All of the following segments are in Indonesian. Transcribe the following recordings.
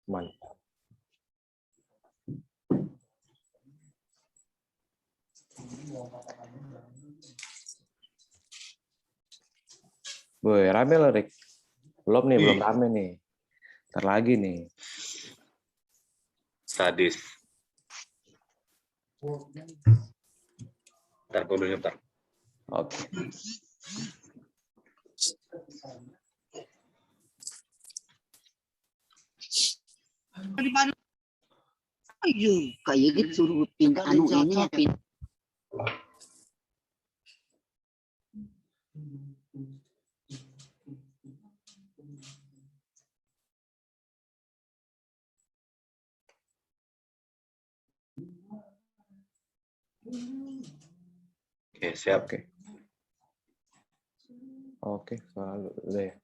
Mantap. Boy, rame loh, Rick. Belum rame nih. Ntar lagi nih. Sadis. Ntar gue dulu ntar. Oke. Kayak gitu suruh pindah anu ini ya pindah. Oke, siap. Oke, selalu deh.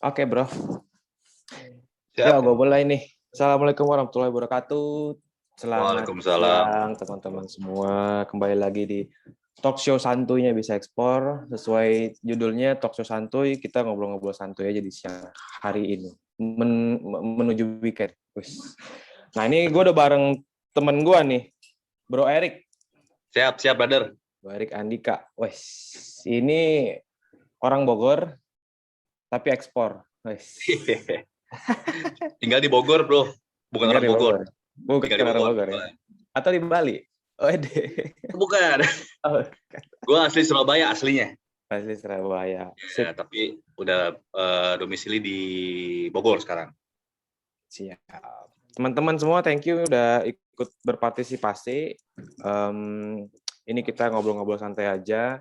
Oke, bro. Ya, gue mulai nih. Assalamualaikum warahmatullahi wabarakatuh. Selamat siang, teman-teman semua. Kembali lagi di Talk Show Santuinya Bisa Ekspor. Sesuai judulnya Talk Show Santuy, kita ngobrol-ngobrol santuy aja di siang hari ini. Menuju weekend. Nah, ini gue udah bareng temen gue nih, Bro Erik. Siap, brother. Bro Erik Andika. Ini orang Bogor, tapi ekspor. Tinggal di Bogor, bro. Bukan orang Bogor. Bukan orang Bogor ya? Atau di Bali? Bukan. Gue asli Surabaya aslinya. Asli Surabaya. Ya, tapi udah domisili di Bogor sekarang. Siap. Teman-teman semua, thank you udah ikut berpartisipasi. Ini kita ngobrol-ngobrol santai aja.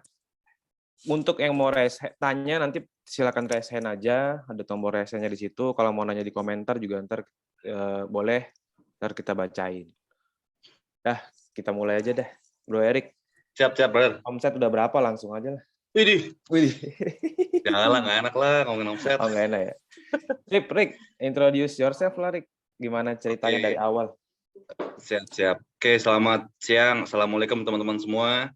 Untuk yang mau tanya nanti silakan raise hand aja, ada tombol raise hand-nya di situ. Kalau mau nanya di komentar juga ntar boleh, ntar kita bacain. Dah, kita mulai aja deh, Bro Erik. Siap, brother. Omset udah berapa? Langsung aja lah. Widih. Jangan lah, nggak enak lah ngomongin omset. Oh, nggak enak ya. Sip, Rick, introduce yourself lah, Rick. Gimana ceritanya dari awal? Siap. Oke, selamat siang. Assalamualaikum teman-teman semua.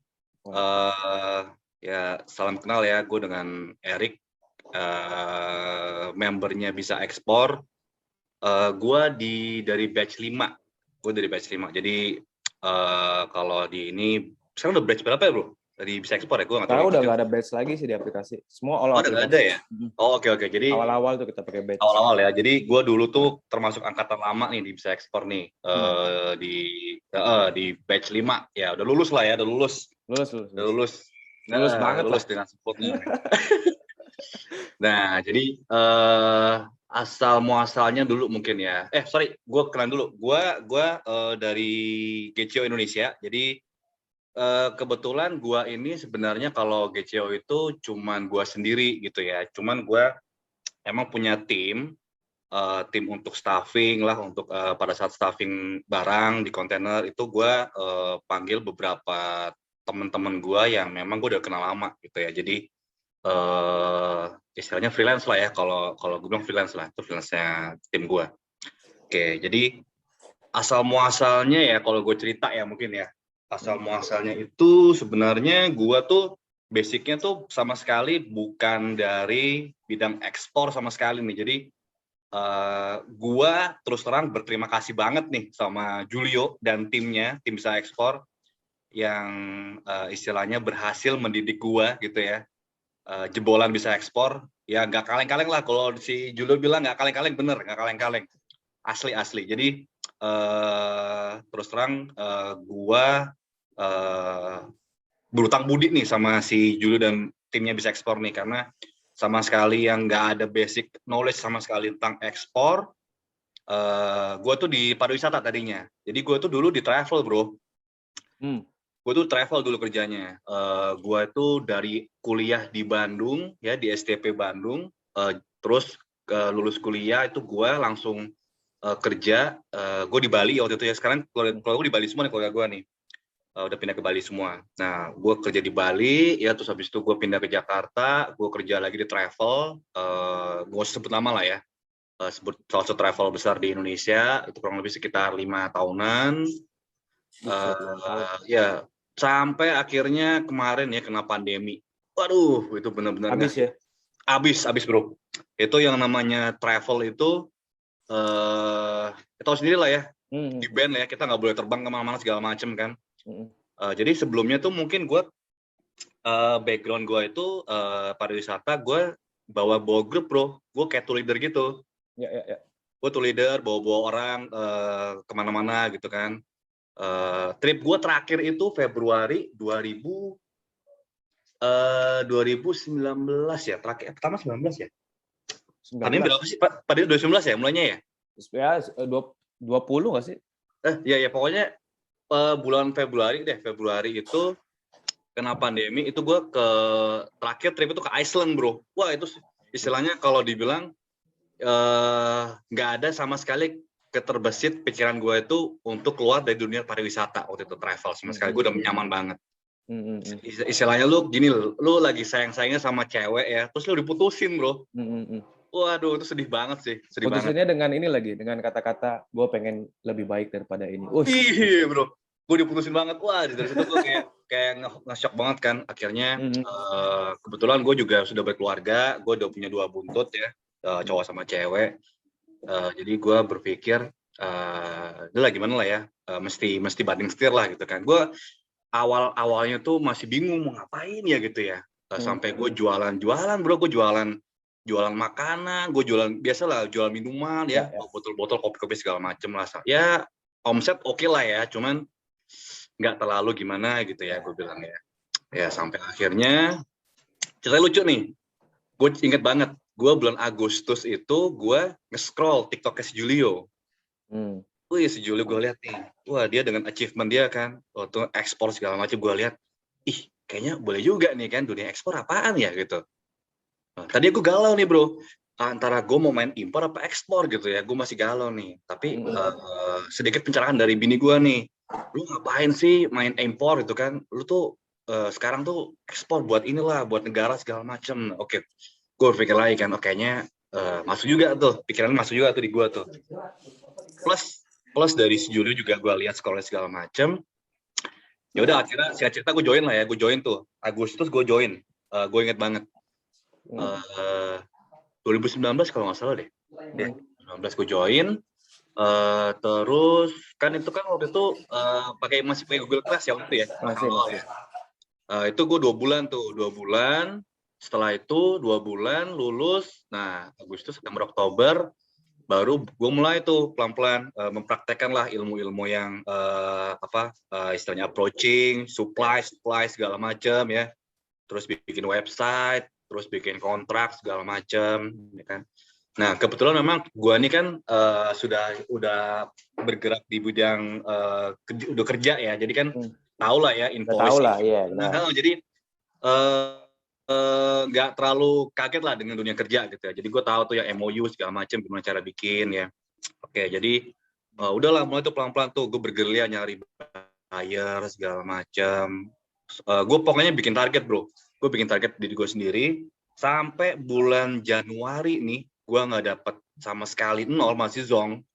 Ya, salam kenal ya. Gue dengan Erik, membernya Bisa Ekspor. Gue dari batch 5. Gue dari batch 5. Jadi kalau di ini sekarang udah batch berapa ya, bro? Dari Bisa Ekspor ya? Gue nggak tahu. Sekarang udah nggak ada batch lagi sih di aplikasi. Semua all udah nggak ada ya? Oh, oke. Jadi awal-awal tuh kita pakai batch. Awal-awal ya. Jadi gue dulu tuh termasuk angkatan lama nih di Bisa Ekspor nih. Di batch 5. Ya, udah lulus lah ya. Udah lulus. Lulus banget lulus dengan sempurna. Nah, jadi asal muasalnya dulu mungkin ya. Gue kenalan dulu. Gue dari GCO Indonesia. Jadi kebetulan gue ini sebenarnya kalau GCO itu cuman gue sendiri gitu ya. Cuman gue emang punya tim untuk staffing lah, untuk pada saat staffing barang di kontainer itu gue panggil beberapa teman-teman gue yang memang gue udah kenal lama gitu ya. Jadi istilahnya freelance lah ya, kalau gue bilang freelance lah, itu freelance-nya tim gue. Oke, jadi asal muasalnya ya kalau gue cerita ya mungkin ya, asal muasalnya itu sebenarnya gue tuh basicnya tuh sama sekali bukan dari bidang ekspor sama sekali nih. Jadi gue terus terang berterima kasih banget nih sama Julio dan timnya, tim Bisa Ekspor yang istilahnya berhasil mendidik gue gitu ya. Jebolan Bisa Ekspor ya, nggak kaleng-kaleng lah. Kalau si Julio bilang nggak kaleng-kaleng, bener nggak kaleng-kaleng, asli. Jadi terus terang gue berutang budi nih sama si Julio dan timnya Bisa Ekspor nih, karena sama sekali yang nggak ada basic knowledge sama sekali tentang ekspor. Gue tuh di pariwisata tadinya, jadi gue tuh dulu di travel, bro. Gue tuh travel dulu kerjanya. Gue tuh dari kuliah di Bandung ya, di STP Bandung, terus lulus kuliah itu gue langsung kerja. Gue di Bali waktu itu ya. Sekarang keluarga gue di Bali semua nih, keluarga gue nih. udah pindah ke Bali semua. Nah, gue kerja di Bali, ya terus habis itu gue pindah ke Jakarta, gue kerja lagi di travel, gue sebut nama lah ya, sebut salah satu travel besar di Indonesia, itu kurang lebih sekitar 5 tahunan. Ya, sampai akhirnya kemarin ya kena pandemi. Waduh, itu benar-benar habis ya? Habis bro. Itu yang namanya travel itu, tahu sendiri lah ya, di band ya, kita nggak boleh terbang kemana-mana segala macem kan. Jadi sebelumnya tuh mungkin gue, background gue itu pariwisata, gue bawa grup bro, gue kayak tour leader gitu. Ya. Gue tour leader, bawa orang kemana-mana gitu kan. Trip gue terakhir itu Februari 2019 ya, terakhir pertama 19 ya. Tadi berapa sih Pak? Pada 2019 ya mulainya ya? Ya 20 nggak sih? Ya pokoknya bulan Februari itu kena pandemi, itu gue terakhir trip itu ke Iceland bro. Wah itu istilahnya kalau dibilang nggak ada sama sekali keterbesit pikiran gue itu untuk keluar dari dunia pariwisata waktu itu, travel sama sekali. Gue udah nyaman banget. Istilahnya lu gini, lu lagi sayang-sayangnya sama cewek ya, terus lu diputusin bro. Waduh, itu sedih banget sih. Putusinnya dengan ini lagi, dengan kata-kata gue pengen lebih baik daripada ini. Iya bro, gue diputusin banget. Wah, dari situ gue kayak nge-shock banget kan. Akhirnya kebetulan gue juga sudah berkeluarga, gue udah punya 2 buntut ya, cowok sama cewek. Jadi gue berpikir, udah gimana lah ya, mesti banting setir lah gitu kan. Gue awalnya tuh masih bingung mau ngapain ya gitu ya. Sampai gue jualan bro, gue jualan makanan, gue jualan minuman ya, botol-botol kopi-kopi segala macem lah. Ya omset oke lah ya, cuman nggak terlalu gimana gitu ya, gue bilang ya. Ya sampai akhirnya cerita lucu nih, gue inget banget, gue bulan Agustus itu gue nge-scroll TikToknya si Julio. Wih, si Julio gue lihat nih, wah dia dengan achievement dia kan, waktu ekspor segala macam, gue lihat, ih kayaknya boleh juga nih kan, dunia ekspor apaan ya gitu. Tadi aku galau nih bro, antara gue mau main impor apa ekspor gitu ya, gue masih galau nih. Tapi sedikit pencerahan dari bini gue nih, lu ngapain sih main impor gitu kan, lu tuh sekarang tuh ekspor buat inilah, buat negara segala macem. Oke, gue pikir lagi kan, kayaknya masuk juga tuh, pikiran masuk juga tuh di gue tuh. Plus dari si Julio juga gue lihat sekolah segala macem. Ya udah akhirnya singkat cerita gue join lah ya, gue join tuh Agustus gue join, gue inget banget. 2019 kalau nggak salah deh. 2019 gue join. Terus kan itu kan waktu itu masih pakai Google Class ya waktu itu ya. Itu gue 2 bulan tuh, 2 bulan. Setelah itu 2 bulan lulus. Nah Agustus, September, Oktober baru gue mulai tuh pelan-pelan mempraktekkan lah ilmu-ilmu yang istilahnya approaching, supply segala macam ya. Terus bikin website, terus bikin kontrak segala macam, ya kan. Nah kebetulan memang gue ini kan udah bergerak di bidang udah kerja ya, jadi kan tahu lah ya invoice. Nah, jadi nggak terlalu kaget lah dengan dunia kerja gitu ya. Jadi gue tahu tuh ya MOU segala macam gimana cara bikin ya. Oke, jadi udahlah mulai tuh pelan-pelan tuh gue bergerilya nyari buyer segala macam. Gue pokoknya bikin target bro. Gue bikin target diri gue sendiri, sampai bulan Januari nih, gue nggak dapet sama sekali, 0, masih zonk.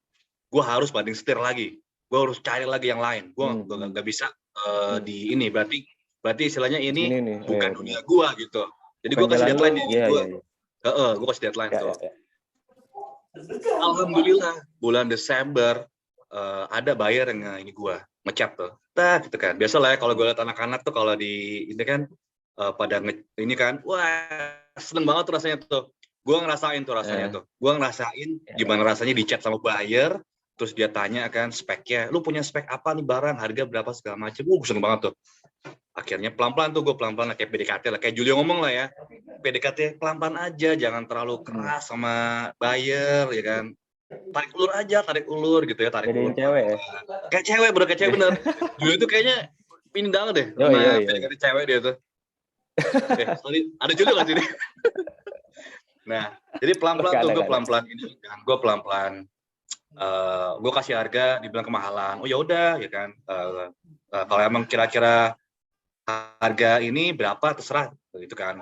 Gue harus banting setir lagi, gue harus cari lagi yang lain. Gue nggak bisa di ini, berarti istilahnya ini bukan dunia gue gitu. Jadi gue kasih deadline gue kasih deadline tuh. Alhamdulillah bulan Desember ada buyer yang ini gue ngechat tuh, gitu kan. Biasa lah ya kalau gue lihat anak-anak tuh kalau di ini kan pada ini kan, wah seneng banget tuh rasanya tuh. Gue ngerasain tuh rasanya tuh. Gue ngerasain gimana rasanya di chat sama buyer, terus dia tanya kan speknya, lu punya spek apa nih barang, harga berapa segala macam. Gue seneng banget tuh. Akhirnya pelan-pelan tuh gue pelan-pelan kayak PDKT lah, kayak Julio ngomong lah ya, PDKT pelan-pelan aja, jangan terlalu keras sama buyer ya kan. Tarik ulur gitu ya, tarik ulur. Cewek ya? Kayak cewek bener. Julio tuh kayaknya pingin banget deh sama PDKT cewek dia tuh. Sorry, ada juga nggak sih? Nah, jadi pelan-pelan tuh gue pelan-pelan ini kan, gue pelan-pelan gue kasih harga, dibilang kemahalan. Oh ya udah ya kan, Kalau emang kira-kira harga ini berapa terserah gitu kan.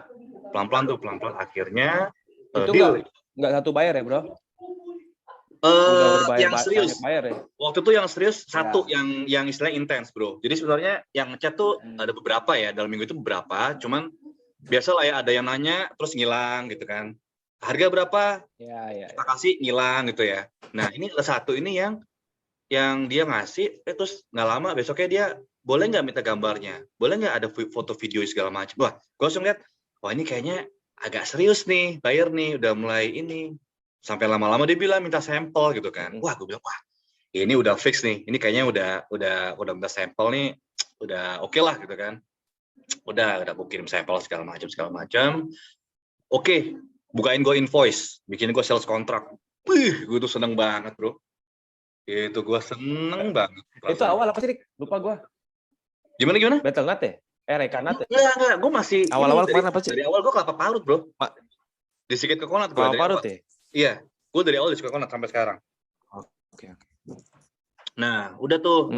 Pelan-pelan akhirnya Itu deal. nggak satu bayar ya, Bro? Udah berbayar yang serius. banyak bayar ya? Waktu itu yang serius satu yang istilahnya intens, Bro. Jadi sebenarnya yang ngechat tuh ada beberapa ya, dalam minggu itu beberapa, cuman biasa lah ya, ada yang nanya terus ngilang gitu kan. Harga berapa? Ya. Kita kasih ngilang gitu ya. Nah, ini ada satu ini yang dia ngasih, terus nggak lama besoknya dia boleh nggak minta gambarnya, boleh nggak ada foto video segala macam. Wah, gue langsung lihat, wah ini kayaknya agak serius nih, bayar nih, udah mulai ini. Sampai lama-lama dia bilang minta sampel gitu kan. Wah, gue bilang, wah ini udah fix nih, ini kayaknya udah minta sampel nih, udah oke lah gitu kan. Udah gue kirim sampel segala macam. Oke, bukain gue invoice, bikin gue sales kontrak. Wih, gue tuh seneng banget, bro. Itu gue seneng banget. Itu awal apa sih, Rik? Lupa gue. Gimana? Battle.net ya? Rekanat ya? Enggak, gue masih... Awal-awal kemana apa sih? Dari awal gue kelapa parut, bro. Disikit ke Konat. Kelapa parut ya? Iya, gue dari awal disikit ke Konat sampai sekarang. Oke. Nah, udah tuh.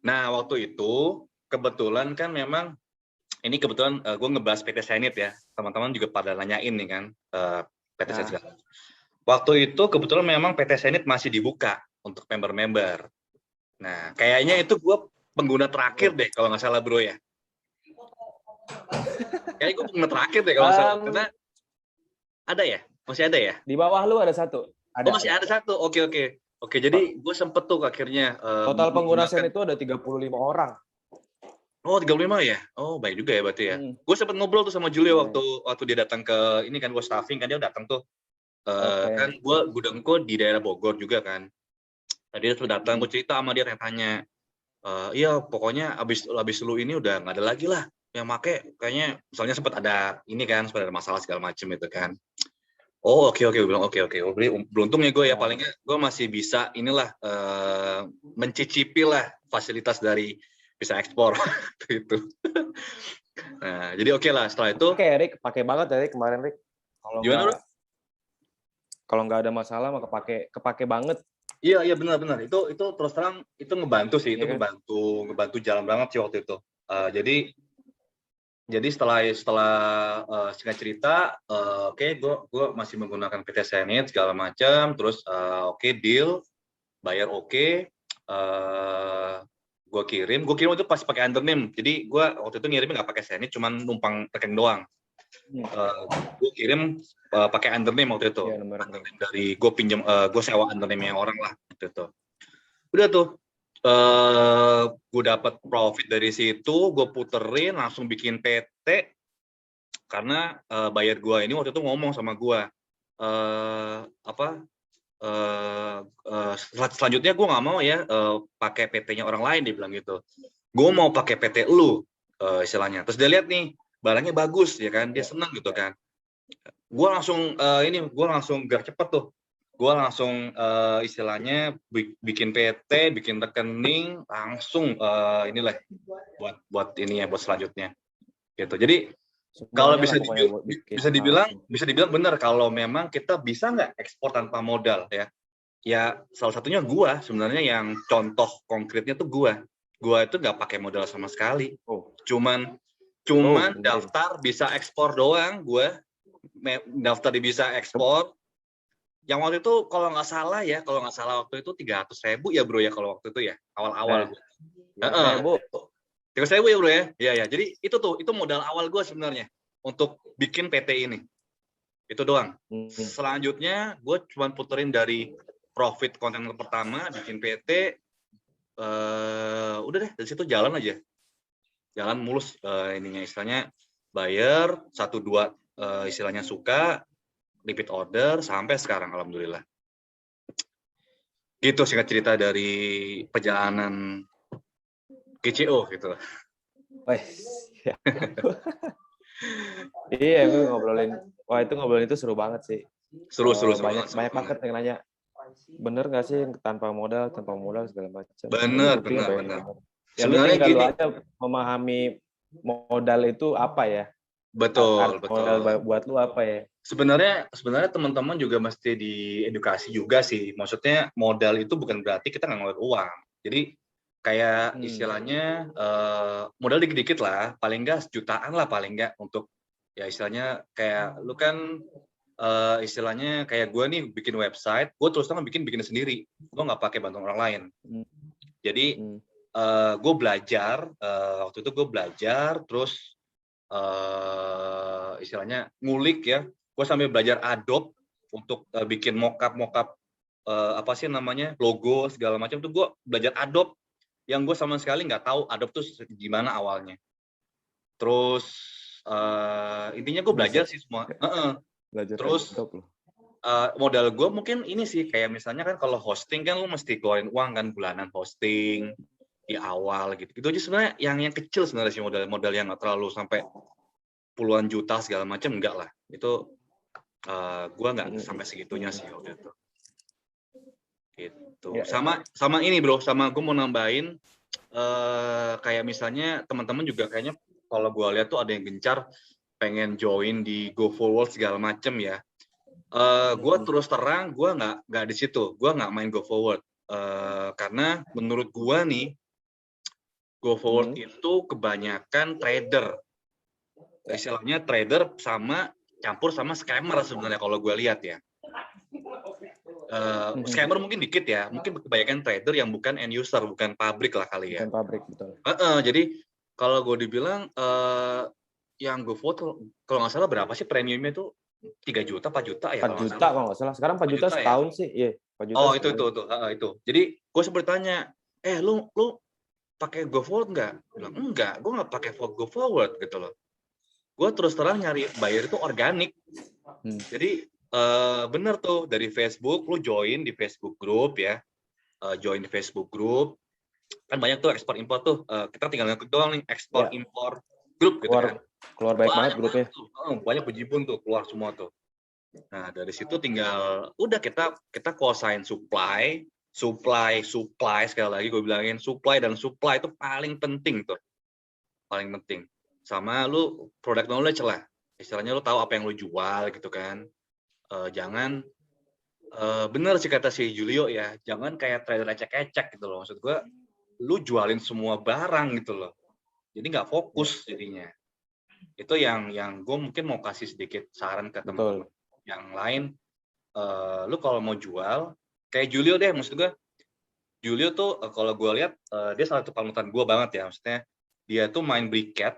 Nah, waktu itu, kebetulan kan memang, ini kebetulan gue ngebahas PT Senit ya. Teman-teman juga pada nanyain nih kan, PT Senit. Waktu itu kebetulan memang PT Senit masih dibuka untuk member-member. Nah, kayaknya itu gue pengguna terakhir deh kalau nggak salah, bro ya. Kayaknya gue pengguna terakhir deh kalau nggak salah. Karena ada ya? Masih ada ya? Di bawah lu ada satu. Masih ada satu. Oke. Jadi gue sempet tuh akhirnya. Total pengguna Senit itu ada 35 orang. Oh, 35 ya? Oh, baik juga ya berarti ya. Gue sempet ngobrol tuh sama Julio waktu dia datang ke ini kan, gue staffing kan, dia datang tuh. Kan gue gudangku di daerah Bogor juga kan. Dia sudah datang, gue cerita sama dia, tanya, iya pokoknya abis lu ini udah nggak ada lagi lah yang make, kayaknya misalnya sempat ada ini kan, sempat ada masalah segala macem itu kan. Oh oke, gue bilang oke. Beruntungnya gue ya, palingnya gue masih bisa inilah mencicipi lah fasilitas dari bisa ekspor gitu. Nah jadi oke lah setelah itu. Oke, Rick, pakai banget ya Rick kemarin, Rick. Kalau nggak ada masalah mah kepake banget. Iya benar. Itu terus terang itu ngebantu sih, itu kan? ngebantu jalan banget sih waktu itu. Jadi setelah singkat cerita, oke, gue masih menggunakan PT Senit segala macam, terus deal, bayar gue kirim itu pasti pakai undername. Jadi gue waktu itu ngirimnya nggak pakai Senit, cuman numpang rekening doang. Gue kirim pakai undername waktu itu. Undername dari gue pinjam, gue sewa undername yang orang lah waktu itu. Udah tuh, gue dapat profit dari situ, gue puterin langsung bikin PT karena buyer gue ini waktu itu ngomong sama gue, selanjutnya gue nggak mau ya pakai PT-nya orang lain, dia bilang gitu. Gue mau pakai PT lu, istilahnya. Terus dia lihat nih barangnya bagus ya kan, dia senang gitu kan. Gue langsung gerak cepet tuh. Gue langsung istilahnya bikin PT, bikin rekening, langsung inilah buat ini ya, buat selanjutnya gitu. Jadi kalau bisa dibilang benar, kalau memang kita bisa nggak ekspor tanpa modal ya salah satunya gue sebenarnya yang contoh konkretnya tuh gue itu nggak pakai modal sama sekali, cuman daftar bisa ekspor doang. Gue daftar bisa ekspor. Yang waktu itu kalau nggak salah waktu itu 300.000 ya bro ya, kalau waktu itu ya awal-awal. 300.000 ya bro ya. Iya. Jadi itu modal awal gue sebenarnya untuk bikin PT ini. Itu doang. Selanjutnya gue cuma puterin dari profit konten pertama, bikin PT. Udah deh, dari situ jalan aja. Jalan mulus ininya, istilahnya buyer 1-2 istilahnya suka, repeat order sampai sekarang alhamdulillah. Gitu singkat cerita dari perjalanan GCO gitu. Iya, gue ngobrolin itu seru banget sih. Seru banyak banget yang nanya, bener nggak sih tanpa modal segala macam. Bener. Sebenarnya gini, kalau aja memahami modal itu apa ya? Betul. Modal buat lu apa ya? Sebenarnya teman-teman juga mesti diedukasi juga sih. Maksudnya modal itu bukan berarti kita nggak ngeluarin uang. Jadi kayak istilahnya modal dikit-dikit lah, paling nggak sejutaan lah paling nggak untuk ya istilahnya kayak lu kan istilahnya kayak gue nih bikin website, gue terus terang bikin sendiri, gue nggak pakai bantuan orang lain. Jadi gue belajar waktu itu gue belajar terus istilahnya ngulik ya, gue sambil belajar Adobe untuk bikin mockup apa sih namanya logo segala macam tuh gue belajar Adobe yang gue sama sekali nggak tahu Adobe tuh gimana awalnya. Terus intinya gue belajar sih semua. Belajar terus modal gue mungkin ini sih kayak misalnya kan kalau hosting kan lu mesti keluarin uang kan bulanan hosting di awal gitu. Itu aja sebenarnya yang kecil sebenarnya sih modal yang nggak terlalu sampai puluhan juta segala macam enggak lah. Itu gue nggak sampai segitunya sih waktu itu. Gitu. Ya, sama ini bro, sama gue mau nambahin kayak misalnya teman-teman juga kayaknya kalau gue lihat tuh ada yang gencar pengen join di Go Forward segala macem ya. Gue terus terang gue nggak di situ, gue nggak main Go Forward karena menurut gue nih Go Forward itu kebanyakan trader, istilahnya trader campur sama scammer sebenarnya kalau gue lihat ya. Scammer mungkin dikit ya, mungkin kebanyakan trader yang bukan end user, bukan pabrik lah kali ya. Bukan pabrik, betul. Jadi kalau gue dibilang yang GoFood kalau nggak salah berapa sih premiumnya tuh 3 juta, 4 juta ya? 4 juta kalau nggak salah. Sekarang 4 juta setahun ya? Sih, iya. 4 juta oh itu. Jadi gue sempat tanya, lu pakai GoFood nggak? Bilang enggak, gue nggak pakai GoForward gitu loh. Gue terus terang nyari buyer itu organik. Jadi bener tuh dari Facebook, lu join di Facebook group ya, join di Facebook group, kan banyak tuh ekspor impor tuh, kita tinggal ngeklik doang nih ekspor impor grup gitu kan. Keluar baik banget grupnya. Banyak bejibun tuh keluar semua tuh. Nah dari situ tinggal udah kita kuasain supply sekali lagi gue bilangin supply itu paling penting tuh, paling penting. Sama lu product knowledge lah, istilahnya lu tahu apa yang lu jual gitu kan. Jangan bener sih kata si Julio ya, jangan kayak trader ecek-ecek gitu loh. Maksud gue, lu jualin semua barang gitu loh. Jadi nggak fokus jadinya. Itu yang gue mungkin mau kasih sedikit saran ke teman-teman yang lain. Lu kalau mau jual, kayak Julio deh, maksud gue. Julio tuh kalau gue lihat dia salah satu panutan gue banget ya. Maksudnya dia tuh main briket,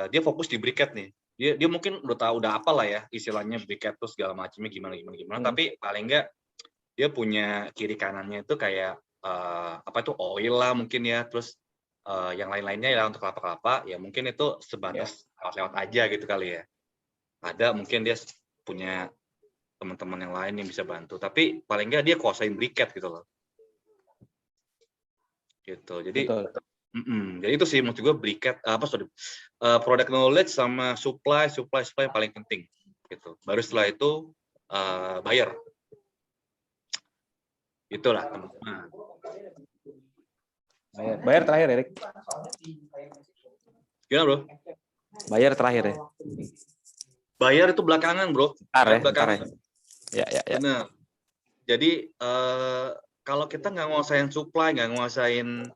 dia fokus di briket nih. Dia mungkin udah apa lah ya istilahnya briket tuh segala macamnya gimana tapi paling enggak dia punya kiri kanannya itu kayak apa itu oil lah mungkin ya, terus yang lain-lainnya ya untuk kelapa ya mungkin itu sebatas lewat aja gitu kali ya. Ada mungkin dia punya teman-teman yang lain yang bisa bantu, tapi paling enggak dia kuasain briket gitu loh. Gitu. Jadi jadi itu sih maksud gue briket product knowledge sama supply yang paling penting gitu. Baru setelah itu buyer. Itulah teman-teman. Buyer terakhir Erik. Gimana bro? Buyer terakhir ya. Buyer itu belakangan bro. Belakangan. Ya. Benar. Jadi kalau kita nggak nguasain supply, nggak nguasain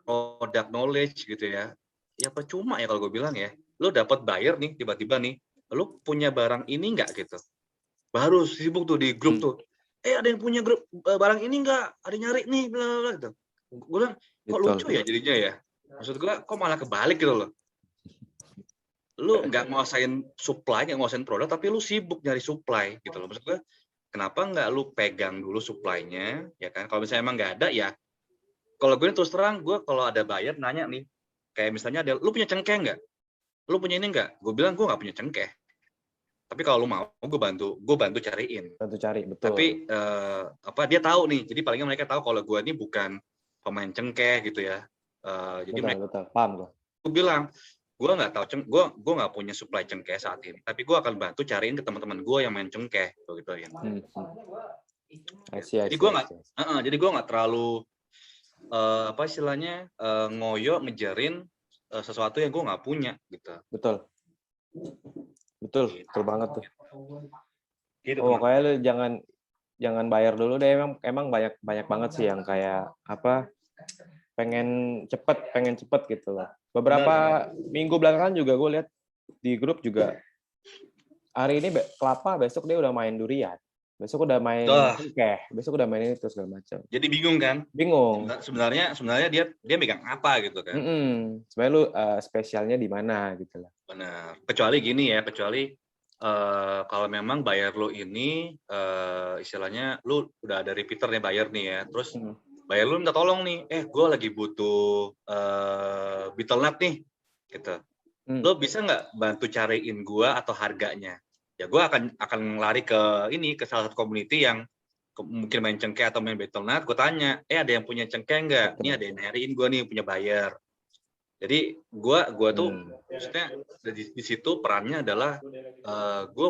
product knowledge gitu ya percuma ya kalau gue bilang ya. Lo dapat buyer nih tiba-tiba nih, lo punya barang ini nggak gitu, baru sibuk tuh di grup tuh, ada yang punya grup barang ini nggak, ada nyari nih bla bla gitu. Gue bilang kok lucu ya jadinya ya. Maksud gue kok malah kebalik gitu loh. Lo nggak nguasain supply, nggak nguasain produk, tapi lo sibuk nyari supply gitu loh. Maksud gue kenapa nggak lo pegang dulu supply-nya ya kan? Kalau misalnya emang nggak ada ya. Kalau gue terus terang, gue kalau ada buyer nanya nih, kayak misalnya ada, lu punya cengkeh nggak? Lu punya ini nggak? Gue bilang gue nggak punya cengkeh. Tapi kalau lu mau, gue bantu cariin. Bantu cari, betul. Tapi dia tahu nih, jadi palingnya mereka tahu kalau gue ini bukan pemain cengkeh gitu ya. Jadi betul, paham gue. Gue bilang, gue nggak tahu gue nggak punya supply cengkeh saat ini. Tapi gue akan bantu cariin ke teman-teman gue yang main cengkeh, gitu ya. Jadi gue nggak terlalu apa istilahnya ngoyo ngejarin sesuatu yang gue nggak punya gitu. Betul banget tuh. Gitu, kayak lu jangan bayar dulu deh, emang banyak banget sih yang kayak apa pengen cepet gitu lah. Beberapa minggu belakangan juga gue lihat di grup juga, hari ini kelapa, besok dia udah main durian, besok udah main cengkeh, besok udah main itu segala macam. Jadi bingung kan? Bingung. Sebenarnya dia megang apa gitu kan? Sebenarnya lu spesialnya di mana gitu lah. Benar. Kecuali gini ya, kalau memang buyer lu ini istilahnya lu udah ada repeater nih buyer nih ya, terus buyer lu minta tolong nih, gue lagi butuh beetle nut nih, gitu. Lo bisa nggak bantu cariin gue atau harganya? Ya gue akan lari ke salah satu community yang mungkin main cengkeh atau main beetle nut. Gue tanya, ada yang punya cengkeh nggak? Ini ada yang nyariin gue nih, punya buyer. Jadi gue tuh maksudnya di situ perannya adalah gue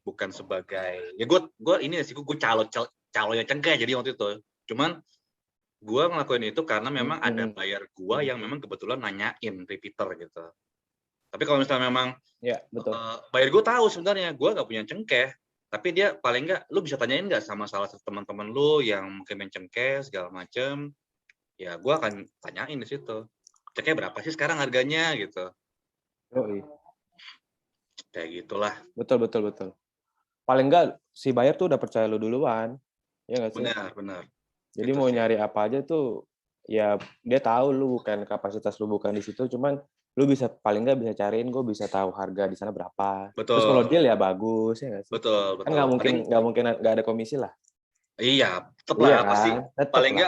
bukan sebagai ya gue ini sih gue calonnya cengkeh jadi waktu itu. Cuman gue ngelakuin itu karena memang ada buyer gue yang memang kebetulan nanyain repeater gitu. Tapi kalau misalnya memang buyer gue tahu sebenarnya gue nggak punya cengkeh, tapi dia paling nggak, lu bisa tanyain nggak sama salah satu teman-teman lu yang mungkin main cengkeh segala macem, ya gue akan tanyain di situ, cengkeh berapa sih sekarang harganya gitu. Kayak gitulah. Betul. Paling nggak si buyer tuh udah percaya lu duluan, ya nggak sih? Benar. Jadi gitu mau nyari apa aja tuh, ya dia tahu lu bukan kapasitas lu bukan di situ, cuman lu bisa paling nggak bisa cariin, gue bisa tahu harga di sana berapa. Betul. Terus kalau deal ya bagus ya nggak sih? Betul. Kan nggak mungkin nggak ada komisi lah. Iya, tetap lah pasti.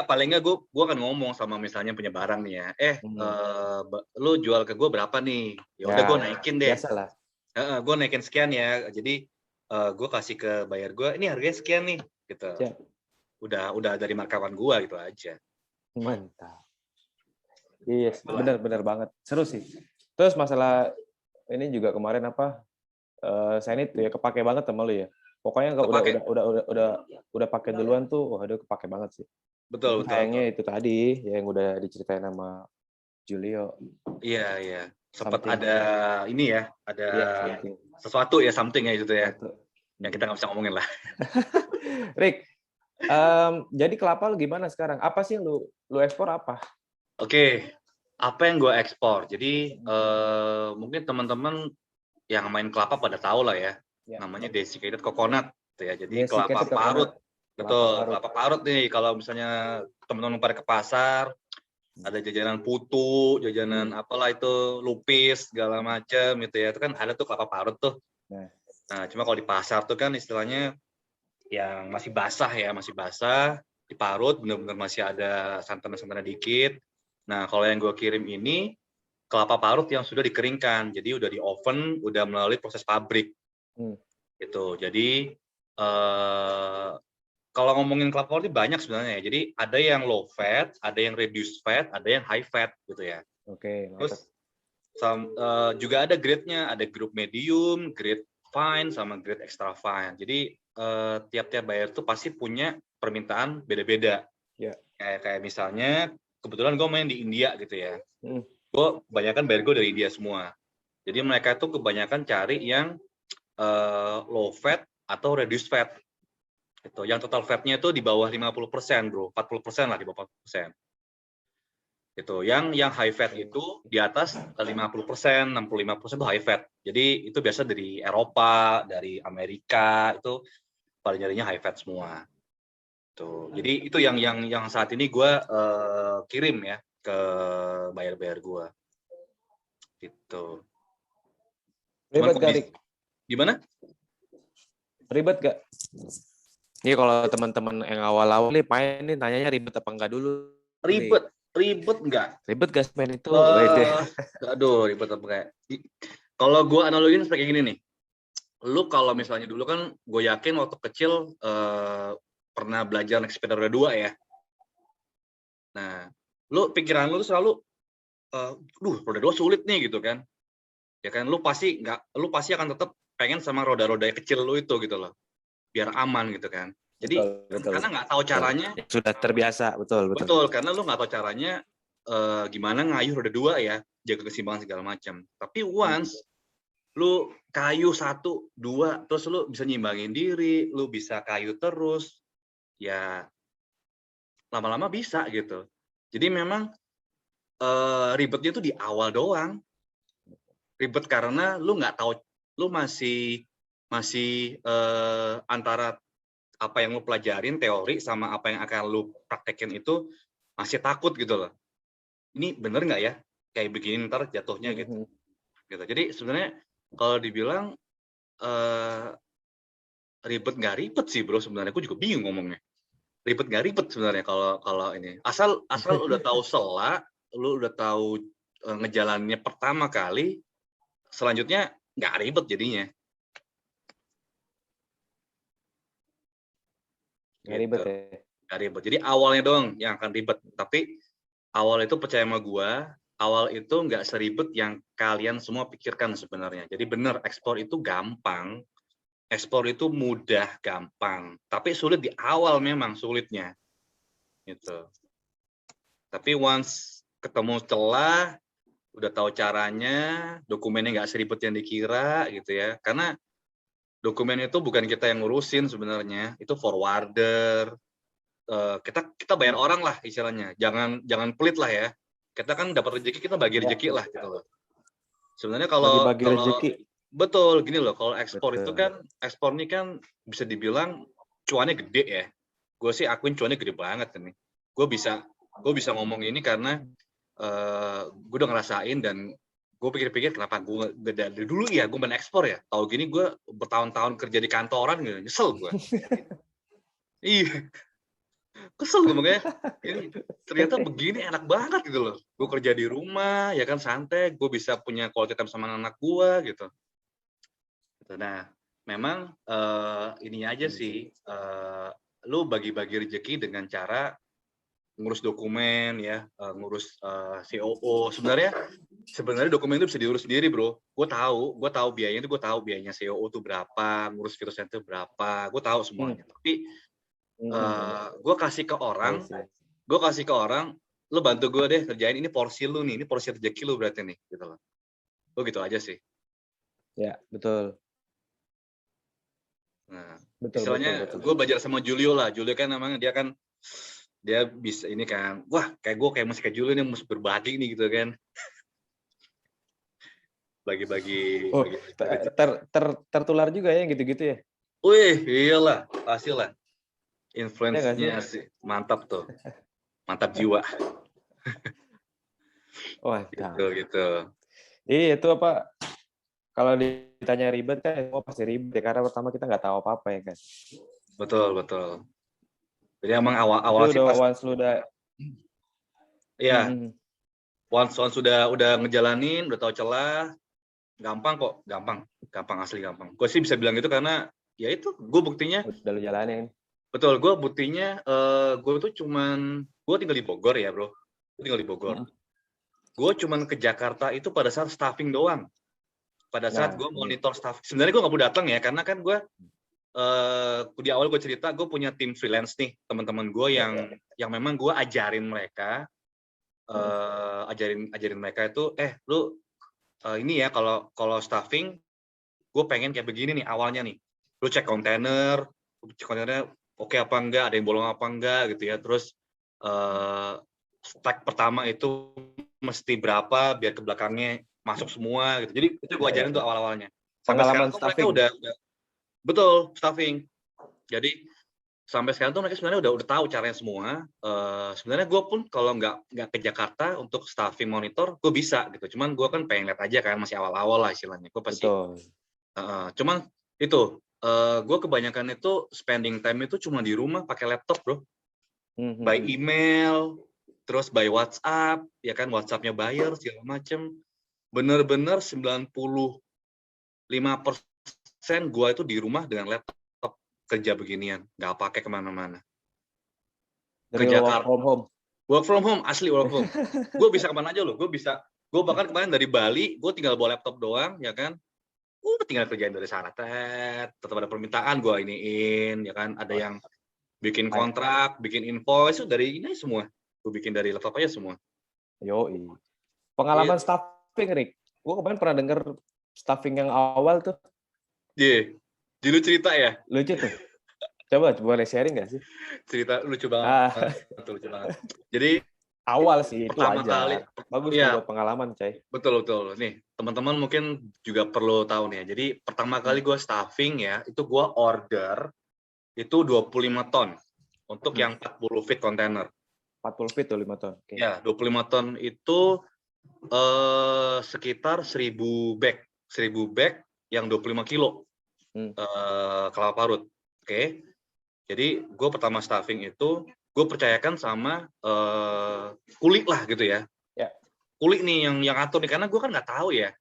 Paling nggak gue akan ngomong sama misalnya punya barang nih ya. Lu jual ke gue berapa nih? Ya udah gue naikin deh. Biasalah. Gue naikin sekian ya. Jadi gue kasih ke buyer gue, ini harganya sekian nih, gitu. Ya. Udah dari markawan gue gitu aja. Mantap. Iya, benar banget. Seru sih. Terus masalah ini juga kemarin saya ini tuh ya kepake banget sama lu ya. Pokoknya udah pakai duluan tuh, waduh kepake banget sih. Betul. Sayangnya itu tadi yang udah diceritain sama Julio. Iya. Sempat ada ini ya, ada sesuatu ya, something ya itu ya. Yang kita nggak bisa ngomongin lah. Rick, jadi kelapa lu gimana sekarang? Apa sih yang lu ekspor apa? Oke, apa yang gue ekspor? Jadi mungkin teman-teman yang main kelapa pada tahu lah ya, namanya desiccated coconut, gitu ya. Jadi kelapa parut, betul. Kelapa parut nih. Kalau misalnya teman-teman pada ke pasar, ada jajanan putu, jajanan apalah itu, lupis, segala macam, gitu ya. Itu kan ada tuh kelapa parut tuh. Nah, cuma kalau di pasar tuh kan istilahnya yang masih basah, diparut, benar-benar masih ada santan-santannya dikit. Nah, kalau yang gue kirim ini kelapa parut yang sudah dikeringkan, jadi udah di oven, udah melalui proses pabrik, gitu. Jadi kalau ngomongin kelapa parut banyak sebenarnya. Jadi ada yang low fat, ada yang reduced fat, ada yang high fat, gitu ya. Oke. Terus juga ada grade-nya, ada grade medium, grade fine, sama grade extra fine. Jadi tiap-tiap buyer tuh pasti punya permintaan beda-beda. Kayak misalnya kebetulan gue main di India gitu ya. Gue kebanyakan buyer gue dari India semua. Jadi mereka tuh kebanyakan cari yang low fat atau reduced fat. Gitu. Yang total fatnya itu di bawah 50%, bro. 40% lah, di bawah 40%. Gitu. Yang high fat itu di atas 50%, 65% itu high fat. Jadi itu biasa dari Eropa, dari Amerika, itu paling nyarinya high fat semua. Tuh. Jadi itu yang saat ini gue kirim ya ke buyer-buyer gue. Gitu. Ribet gak, Rik? Gimana? Ribet gak? Ini kalau teman-teman yang awal-awal nih main nih tanyanya ribet apa enggak dulu? Ribet enggak? Ribet gak main itu? Aduh, ribet apa enggak? Kalau gue analogin seperti gini nih. Lu kalau misalnya dulu kan gue yakin waktu kecil pernah belajar naik sepeda roda 2 ya. Nah, lu pikiran lu tuh selalu roda 2 sulit nih gitu kan. Ya kan lu pasti akan tetap pengen sama roda-roda kecil lu itu gitu loh. Biar aman gitu kan. Jadi betul. Karena nggak tahu caranya, sudah terbiasa, betul. Karena lu nggak tahu caranya gimana ngayuh roda 2 ya, jaga keseimbangan segala macam. Tapi once lu kayu 1, 2, terus lu bisa nyimbangin diri, lu bisa kayu terus, ya lama-lama bisa gitu. Jadi memang ribetnya tuh di awal doang. Ribet karena lu nggak tahu, lu masih antara apa yang lu pelajarin teori sama apa yang akan lu praktekin itu masih takut gitu loh. Ini bener nggak ya? Kayak begini ntar jatuhnya gitu. Jadi sebenarnya kalau dibilang ribet nggak ribet sih bro, sebenarnya aku juga bingung ngomongnya. Ribet nggak ribet sebenarnya kalau ini. Asal udah tahu sela, lu udah tahu ngejalannya pertama kali, selanjutnya nggak ribet jadinya. Nggak ribet Gitu. ya? Nggak ribet. Jadi awalnya doang yang akan ribet. Tapi awal itu percaya sama gua, awal itu nggak seribet yang kalian semua pikirkan sebenarnya. Jadi bener, ekspor itu gampang. Ekspor itu mudah, gampang. Tapi sulit di awal memang sulitnya. Gitu. Tapi once ketemu celah, udah tahu caranya, dokumennya nggak seribet yang dikira gitu ya. Karena dokumen itu bukan kita yang ngurusin sebenarnya, itu forwarder. Kita bayar orang lah istilahnya. Jangan pelit lah ya. Kita kan dapat rezeki, kita bagi rezeki lah gitu loh. Sebenarnya kalau rezeki. Betul, gini loh, kalau ekspor itu kan, ekspor ini kan bisa dibilang cuannya gede ya. Gue sih akuin cuannya gede banget ini. Gue bisa ngomong ini karena gue udah ngerasain dan gue pikir-pikir kenapa gue dari dulu ya gue main ekspor ya. Tahu gini gue bertahun-tahun kerja di kantoran gitu, nyesel gue. Iya, kesel gue makanya. Ini ternyata begini enak banget gitu loh. Gue kerja di rumah, ya kan santai. Gue bisa punya quality time sama anak gue gitu. Nah, memang ini aja sih, lu bagi-bagi rezeki dengan cara ngurus dokumen ya, ngurus COO. Sebenarnya dokumen itu bisa diurus sendiri, bro. Gue tahu biayanya itu, gue tahu biayanya COO itu berapa, ngurus virus itu berapa, gue tahu semuanya. Tapi gue kasih ke orang, lu bantu gue deh kerjain ini, porsi lu nih, ini porsi rezeki lu berarti nih, gitu loh. Gue gitu aja sih. Ya, betul. Nah, istilahnya gue belajar sama Julio lah. Julio kan namanya dia bisa ini kan. Wah, kayak masih kayak Julio nih, mesti berbagi nih gitu kan. Bagi-bagi. Oh, tertular juga ya gitu-gitu ya? Wih, iyalah, pasti lah. Influence-nya sih mantap tuh. Mantap jiwa. Wah, gitu. Iya, itu apa? Kalau ditanya ribet kan semua pasti ribet ya, karena pertama kita nggak tahu apa-apa ya kan. Betul. Jadi emang awal sih pas once lu udah once udah ngejalanin, udah tahu celah, gampang kok, gampang asli gampang. Gue sih bisa bilang gitu karena ya itu gue buktinya udah lu jalanin. Betul, gue buktinya gue tinggal di Bogor ya, bro. Gue tinggal di Bogor. Gue cuman ke Jakarta itu pada saat staffing doang. Pada saat gue monitor staff, sebenarnya gue nggak mau datang ya, karena kan gue di awal gue cerita gue punya tim freelance nih, teman-teman gue yang memang gue ajarin mereka, ajarin mereka itu, lu ini ya kalau staffing, gue pengen kayak begini nih awalnya nih, lu cek kontainer oke apa enggak, ada yang bolong apa enggak gitu ya, terus stack pertama itu mesti berapa biar ke belakangnya masuk semua gitu. Jadi itu gue ajarin tuh awal-awalnya. Sampai sekarang tuh mereka udah betul staffing. Jadi sampai sekarang tuh mereka sebenarnya udah tahu caranya semua. Sebenarnya gue pun kalau nggak ke Jakarta untuk staffing monitor, gue bisa gitu. Cuman gue kan pengen lihat aja kan, masih awal-awal lah istilahnya. Gue pasti. Cuman itu gue kebanyakan itu spending time itu cuma di rumah pakai laptop, bro. By email, terus by WhatsApp, ya kan, WhatsApp-nya bayar segala macem. Bener-bener 95% gue itu di rumah dengan laptop kerja beginian, nggak pakai kemana-mana. Ke Jakarta. Work from home, asli work from home. Gue bisa kemana aja loh, gue bahkan kemarin dari Bali, gue tinggal bawa laptop doang, ya kan. Tinggal kerjain dari sana, tetap ada permintaan gue iniin, ya kan. Ada yang bikin kontrak, bikin invoice, dari ini semua. Gue bikin dari laptop aja semua. Yoi. Pengalaman staffing, Rick. Gue kemarin pernah denger staffing yang awal tuh. Iya. Jadi lu cerita ya? Lucu tuh. Coba boleh sharing nggak sih? Cerita lucu banget. Lucu banget. Jadi awal sih itu pertama aja. kali. Bagus Iya. buat pengalaman, Cai. Betul. Nih, teman-teman mungkin juga perlu tahu nih ya. Jadi pertama kali gue staffing ya, itu gue order itu 25 ton untuk yang 40 feet container. 40 feet tuh 5 ton. Okay. Ya, 25 ton itu sekitar 1000 bag. 1000 bag yang 25 kilo kelapa parut. Oke. Jadi gue pertama staffing itu, gue percayakan sama kuli lah gitu ya. Kuli nih yang atur nih, karena gue kan nggak tahu ya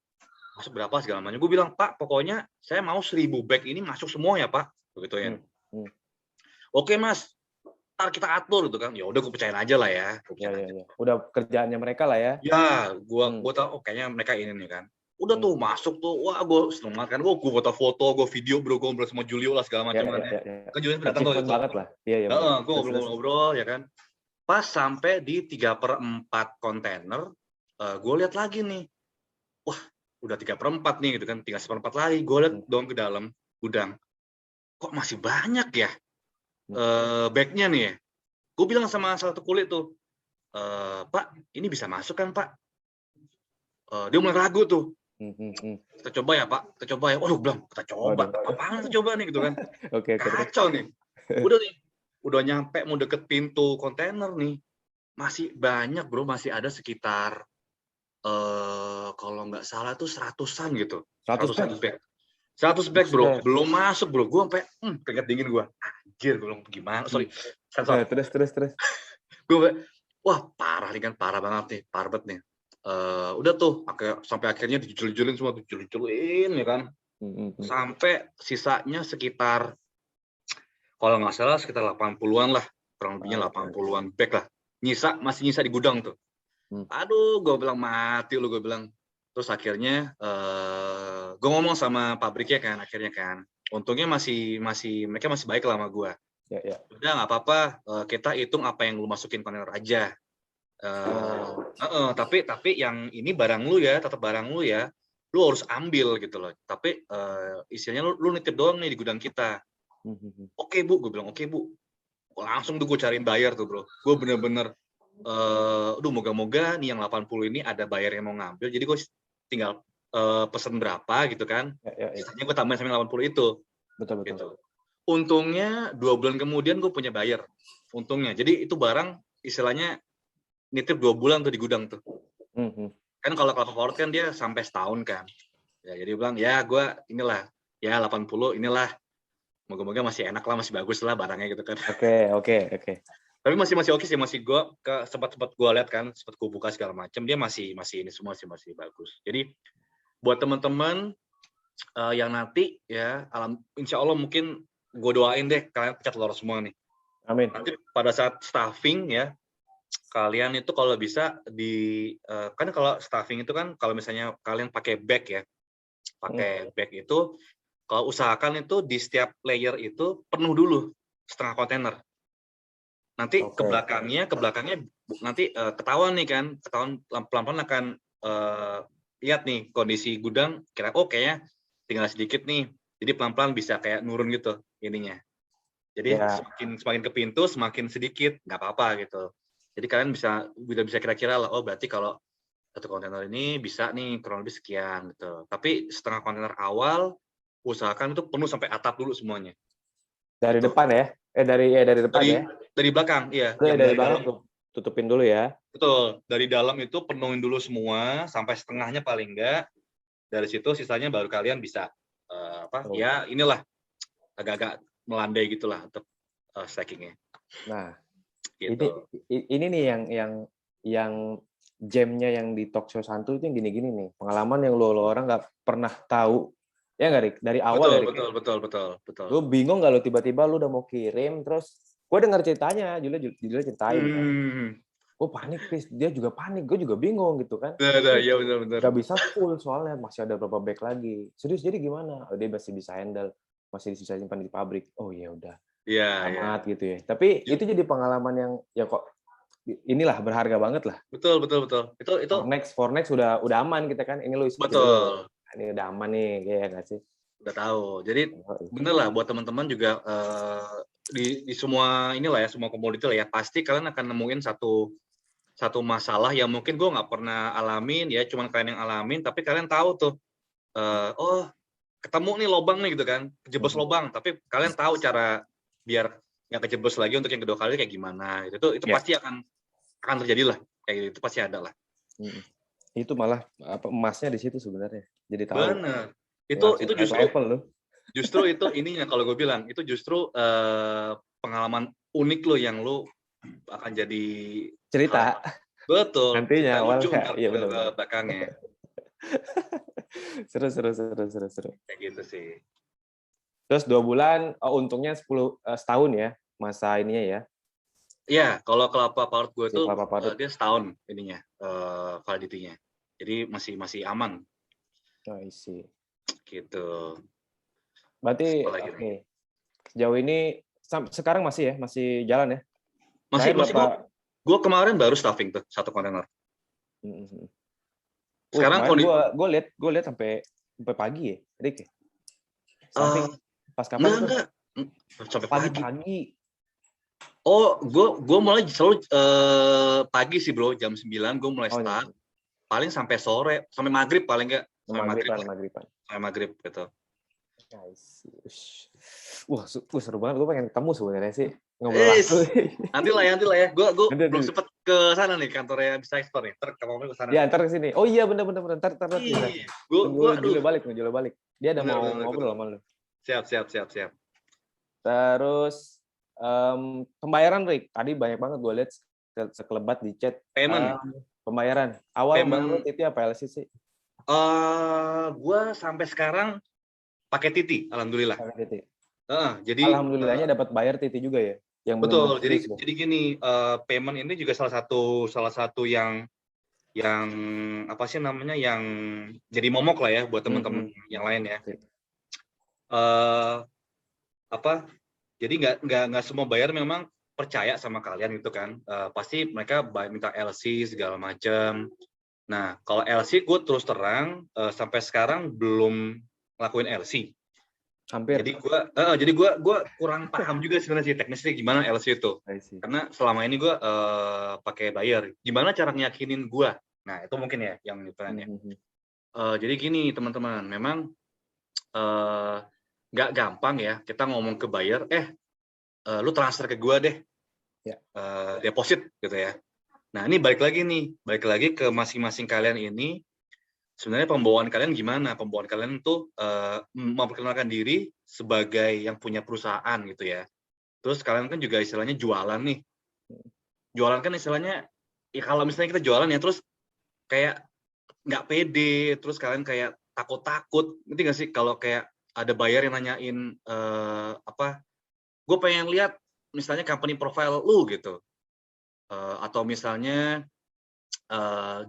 masuk berapa segala macam. Gue bilang, Pak, pokoknya saya mau 1000 bag ini masuk semua ya, Pak. Begitu ya. Oke, Mas. Ntar kita atur gitu kan. Ya udah gue percayain aja lah ya. Ya. Udah kerjaannya mereka lah ya. Ya, gue tahu kayaknya mereka ini nih kan. Udah tuh masuk tuh, wah gue seneng banget kan. Gue foto-foto, gue video, bro, gue ngobrol sama Julio lah segala macam. Kan Julio datang tuh. Banget lah. Iya. Gue ngobrol-ngobrol ya kan. Pas sampai di 3/4 kontainer, gue lihat lagi nih. Wah, udah 3/4 nih gitu kan, 3/4 lagi. Gue lihat dong ke dalam gudang. Kok masih banyak ya bag-nya nih ya. Gue bilang sama salah satu kulit tuh, Pak, ini bisa masuk kan, Pak? Dia mulai ragu tuh. Kita coba ya, Pak. Kita coba ya. Waduh, bilang, kita coba. Apaan kita coba nih gitu kan. Kacau nih. Udah nih. Udah nyampe mau deket pintu kontainer nih. Masih banyak, bro. Masih ada sekitar kalau nggak salah tuh 100-an gitu. 100 bag. 100 bag, bro. Belum masuk, bro. Gue sampai keringat dingin gue. Anjir, gue bilang gimana? Sorry. Terus. Gue wah, parah nih kan, parah banget nih, parah banget nih. Udah tuh sampai akhirnya dijul-julin semua, dijul-julin ya kan. Sampai sisanya sekitar kalau nggak salah sekitar 80-an lah, kurang lebihnya 80-an bag lah. Masih nyisa di gudang tuh. Aduh, gue bilang mati lu, gue bilang. Terus akhirnya gue ngomong sama pabriknya kan, akhirnya kan. Untungnya mereka masih baik lah sama gue. Ya. Udah nggak apa-apa, kita hitung apa yang lu masukin kontainer aja. Tapi yang ini barang lu ya, tetap barang lu ya, lu harus ambil gitu loh. Tapi istilahnya lu nitip doang nih di gudang kita. Oke, Bu, gue bilang oke, Bu. Langsung tuh gue cariin bayar tuh, bro. Gue bener-bener moga-moga nih yang 80 ini ada bayar yang mau ngambil. Jadi gue tinggal pesen berapa gitu kan. Sisanya gue tambahin sampai 80 itu. Betul. Gitu. Untungnya 2 bulan kemudian gue punya bayar. Untungnya. Jadi itu barang istilahnya nitip 2 bulan tuh di gudang tuh. Kan kalau kelapa parut kan dia sampai setahun kan. Ya, jadi bilang ya gue inilah ya 80 inilah. Moga-moga masih enak lah, masih bagus lah barangnya gitu kan. Oke. Tapi masih oke sih, masih gue sempat gue lihat kan, sempat gue buka segala macam, dia masih ini semua masih bagus. Jadi buat teman-teman yang nanti ya insya Allah mungkin gue doain deh kalian pecat telur semua nih. Amin. Nanti pada saat staffing ya, kalian itu kalau bisa kan kalau staffing itu kan kalau misalnya kalian pakai bag ya, bag itu kalau usahakan itu di setiap layer itu penuh dulu setengah kontainer. Nanti ke belakangnya nanti ketahuan nih kan, pelan-pelan akan lihat nih kondisi gudang, kayaknya tinggal sedikit nih, jadi pelan-pelan bisa kayak nurun gitu ininya. Jadi semakin ke pintu semakin sedikit, nggak apa-apa gitu. Jadi kalian bisa kira-kira lah, oh berarti kalau satu kontainer ini bisa nih kurang lebih sekian gitu. Tapi setengah kontainer awal usahakan itu penuh sampai atap dulu semuanya. Dari depan ya? Dari depan ya? Dari belakang, iya. Dari belakang tuh tutupin dulu ya. Betul. Dari dalam itu penuhin dulu semua sampai setengahnya paling enggak. Dari situ sisanya baru kalian bisa ya inilah agak-agak melandai gitulah untuk stackingnya. Nah, gitu. ini nih yang jamnya yang di talk show Santu itu yang gini-gini nih. Pengalaman yang lo orang nggak pernah tahu. Ya nggak, Rik? Dari awal. Betul. Gue bingung nggak lo tiba-tiba lo udah mau kirim, terus gue dengar ceritanya, Julia ceritain. Gue panik, Chris. Dia juga panik. Gue juga bingung gitu kan. Iya benar. Gak bisa full soalnya masih ada beberapa bag lagi. Serius, jadi gimana? Oh, dia masih bisa handle, masih bisa simpan di pabrik. Oh ya udah. Iya. Amat gitu ya. Tapi itu jadi pengalaman yang ya kok inilah berharga banget lah. Betul. Itu For next udah aman kita kan. Ini lo betul. Ini udah aman nih, kayak nggak sih? Udah tahu. Jadi bener lah buat teman-teman juga di semua inilah ya, semua komoditi lah ya, pasti kalian akan nemuin satu satu masalah yang mungkin gue nggak pernah alamin ya, cuman kalian yang alamin, tapi kalian tahu tuh, oh ketemu nih lobang nih gitu kan, kejeblos lobang, tapi kalian tahu cara biar nggak kejeblos lagi untuk yang kedua kali kayak gimana, itu pasti akan terjadi lah, kayak gitu pasti ada lah. Itu malah emasnya di situ sebenarnya, jadi tahu. Bener, itu justru level loh. Justru itu ininya kalau gue bilang, itu justru pengalaman unik lo yang lo akan jadi cerita. Betul. Nantinya lucu iya benar. belakangnya. Seru. Kayak gitu sih. Terus 2 bulan, untungnya setahun ya masa ininya ya. Iya, kalau kelapa parut gue itu dia setahun ininya validity-nya. Jadi masih aman. Oh, isi. Gitu. Berarti oke. Sejauh ini sekarang masih jalan ya? Masih gue kemarin baru stuffing tuh 1 kontainer. Sekarang gue lihat sampai pagi ya, Rick. Stuffing pas kapan? Enggak. Sampai pagi. Oh, gue mulai selalu pagi sih bro, jam 9 gue mulai start. Paling sampai sore, sampai maghrib paling enggak. Sampai maghrib gitu. Wah, seru banget. Gue pengen ketemu sebenarnya sih. Ngobrol langsung. Nanti lah ya. Gue belum sempet ke sana nih, kantornya bisa ekspor nih. Ntar kamu ke sana. Ya, ntar ke sini. Oh iya, bener. Ntar. Gue balik. Dia ada mau ngobrol sama lu. Siap. Terus pembayaran, Rick. Tadi banyak banget gue lihat sekelebat di chat. Payment. Pembayaran. Awal banget itu apa LC sih? Gue sampai sekarang pakai Titi, alhamdulillah. Pakai Titi. Jadi alhamdulillahnya dapat bayar Titi juga ya. Yang betul. Jadi gini, payment ini juga salah satu yang apa sih namanya, yang jadi momok lah ya buat teman-teman yang lain ya. Jadi nggak semua buyer memang percaya sama kalian gitu kan. Pasti mereka minta LC segala macam. Nah, kalau LC gue terus terang sampai sekarang belum ngelakuin LC. Hampir. Jadi gue kurang paham juga sebenarnya sih teknisnya gimana LC itu. Karena selama ini gue pakai buyer. Gimana cara ngeyakinin gue? Nah, itu mungkin ya yang ditanya. Jadi gini teman-teman, memang nggak gampang ya kita ngomong ke buyer, lu transfer ke gue deh, deposit gitu ya. Nah, ini balik lagi ke masing-masing kalian ini. Sebenarnya pembawaan kalian gimana? Pembawaan kalian tuh memperkenalkan diri sebagai yang punya perusahaan gitu ya. Terus kalian kan juga istilahnya jualan nih. Jualan kan istilahnya, ya kalau misalnya kita jualan ya terus kayak nggak pede, terus kalian kayak takut-takut. Ngerti nggak sih kalau kayak ada buyer yang nanyain gue pengen lihat misalnya company profile lu gitu. Atau misalnya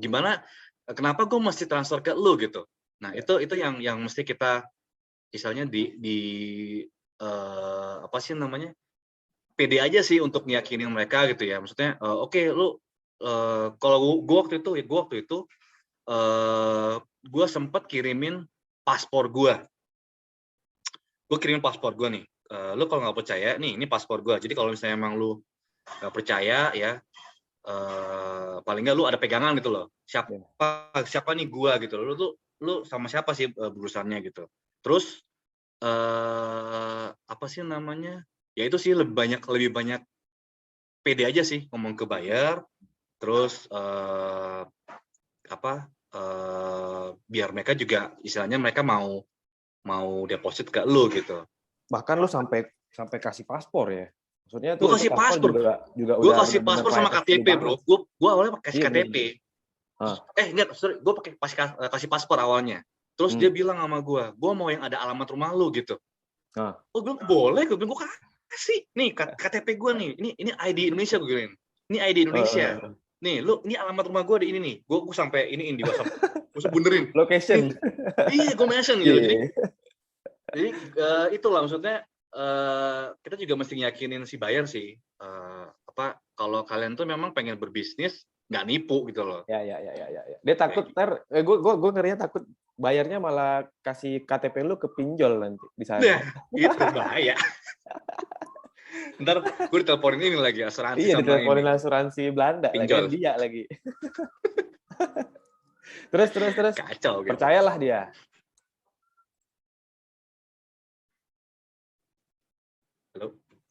gimana, kenapa gue mesti transfer ke lu gitu. Nah, itu yang mesti kita misalnya apa sih namanya, pede aja sih untuk ngeyakinin mereka gitu ya. Maksudnya oke, lu kalau gue waktu itu gue sempat kirimin paspor gue. Gue kirimin paspor gue nih. Lu kalau nggak percaya nih, ini paspor gue. Jadi kalau misalnya emang lu nggak percaya ya, paling nggak lu ada pegangan gitu loh. Siapa nih gua gitu loh. Lu sama siapa sih berurusannya gitu. Terus apa sih namanya? Ya itu sih lebih banyak pede aja sih ngomong ke buyer. Terus biar mereka juga istilahnya mereka mau deposit ke lu gitu. Bahkan lu sampai kasih paspor ya. Maksudnya gue kasih paspor juga gue kasih paspor sama KTP bro. Gue awalnya kasih KTP. Enggak, sorry, gue kasih paspor awalnya. Terus dia bilang sama gue mau yang ada alamat rumah lu gitu. Oh, gue boleh, gue kasih. Nih KTP gue nih, ini ID Indonesia gue bilang. Ini ID Indonesia. Nih, lu ini alamat rumah gue di ini nih. Gue sampai ini di WhatsApp. Gue benerin. Location. Iya, gue mention gitu. Jadi itulah maksudnya. Kita juga mesti yakinin si buyer sih, kalau kalian tuh memang pengen berbisnis, nggak nipu gitu loh. Ya. Dia takut ntar, gue ngerinya takut bayarnya malah kasih KTP lu ke pinjol nanti di sana. Nah, itu bahaya. Ntar gue diteleponin ini lagi asuransi Iya, sama diteleponin ini. asuransi Belanda lagi, Pinjol. dia lagi. Terus. Kacau gitu. Percayalah dia.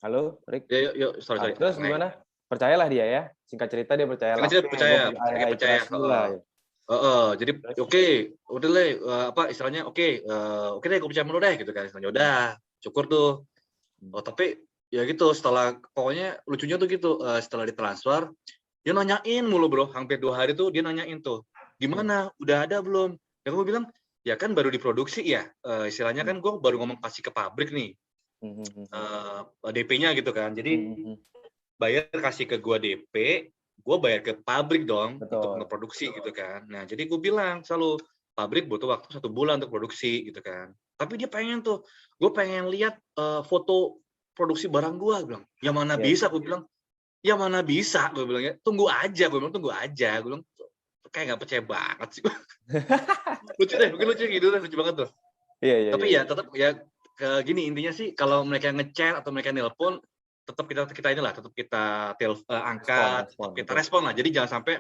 Halo, Rick. Yuk, sorry. Terus gimana? Percayalah dia ya. Singkat cerita dia percaya. Percaya lah. Jadi oke, udah deh, istilahnya oke deh, gue percaya sama lu deh gitu kan. Istilahnya udah, syukur tuh. Tapi ya gitu, pokoknya lucunya tuh gitu, setelah ditransfer, dia nanyain mulu bro, hampir 2 hari tuh dia nanyain tuh, gimana, udah ada belum? Ya gue bilang, ya kan baru diproduksi ya, istilahnya kan gue baru ngomong kasih ke pabrik nih, DP-nya gitu kan, jadi bayar kasih ke gue DP, gue bayar ke pabrik dong. Betul. Untuk ngeproduksi gitu kan. Nah jadi gue bilang selalu pabrik butuh waktu 1 bulan untuk produksi gitu kan. Tapi dia pengen tuh, gue pengen lihat foto produksi barang gue bilang. Ya mana bisa, gue bilang. Ya mana bisa, gue bilang ya. Tunggu aja, gue bilang kayak nggak percaya banget sih. Lucu deh, mungkin lucu banget tuh. Iya. Tapi ya tetap ya gini intinya sih, kalau mereka ngechat atau mereka nelpon, tetap kita angkat, kita respon lah. Jadi jangan sampai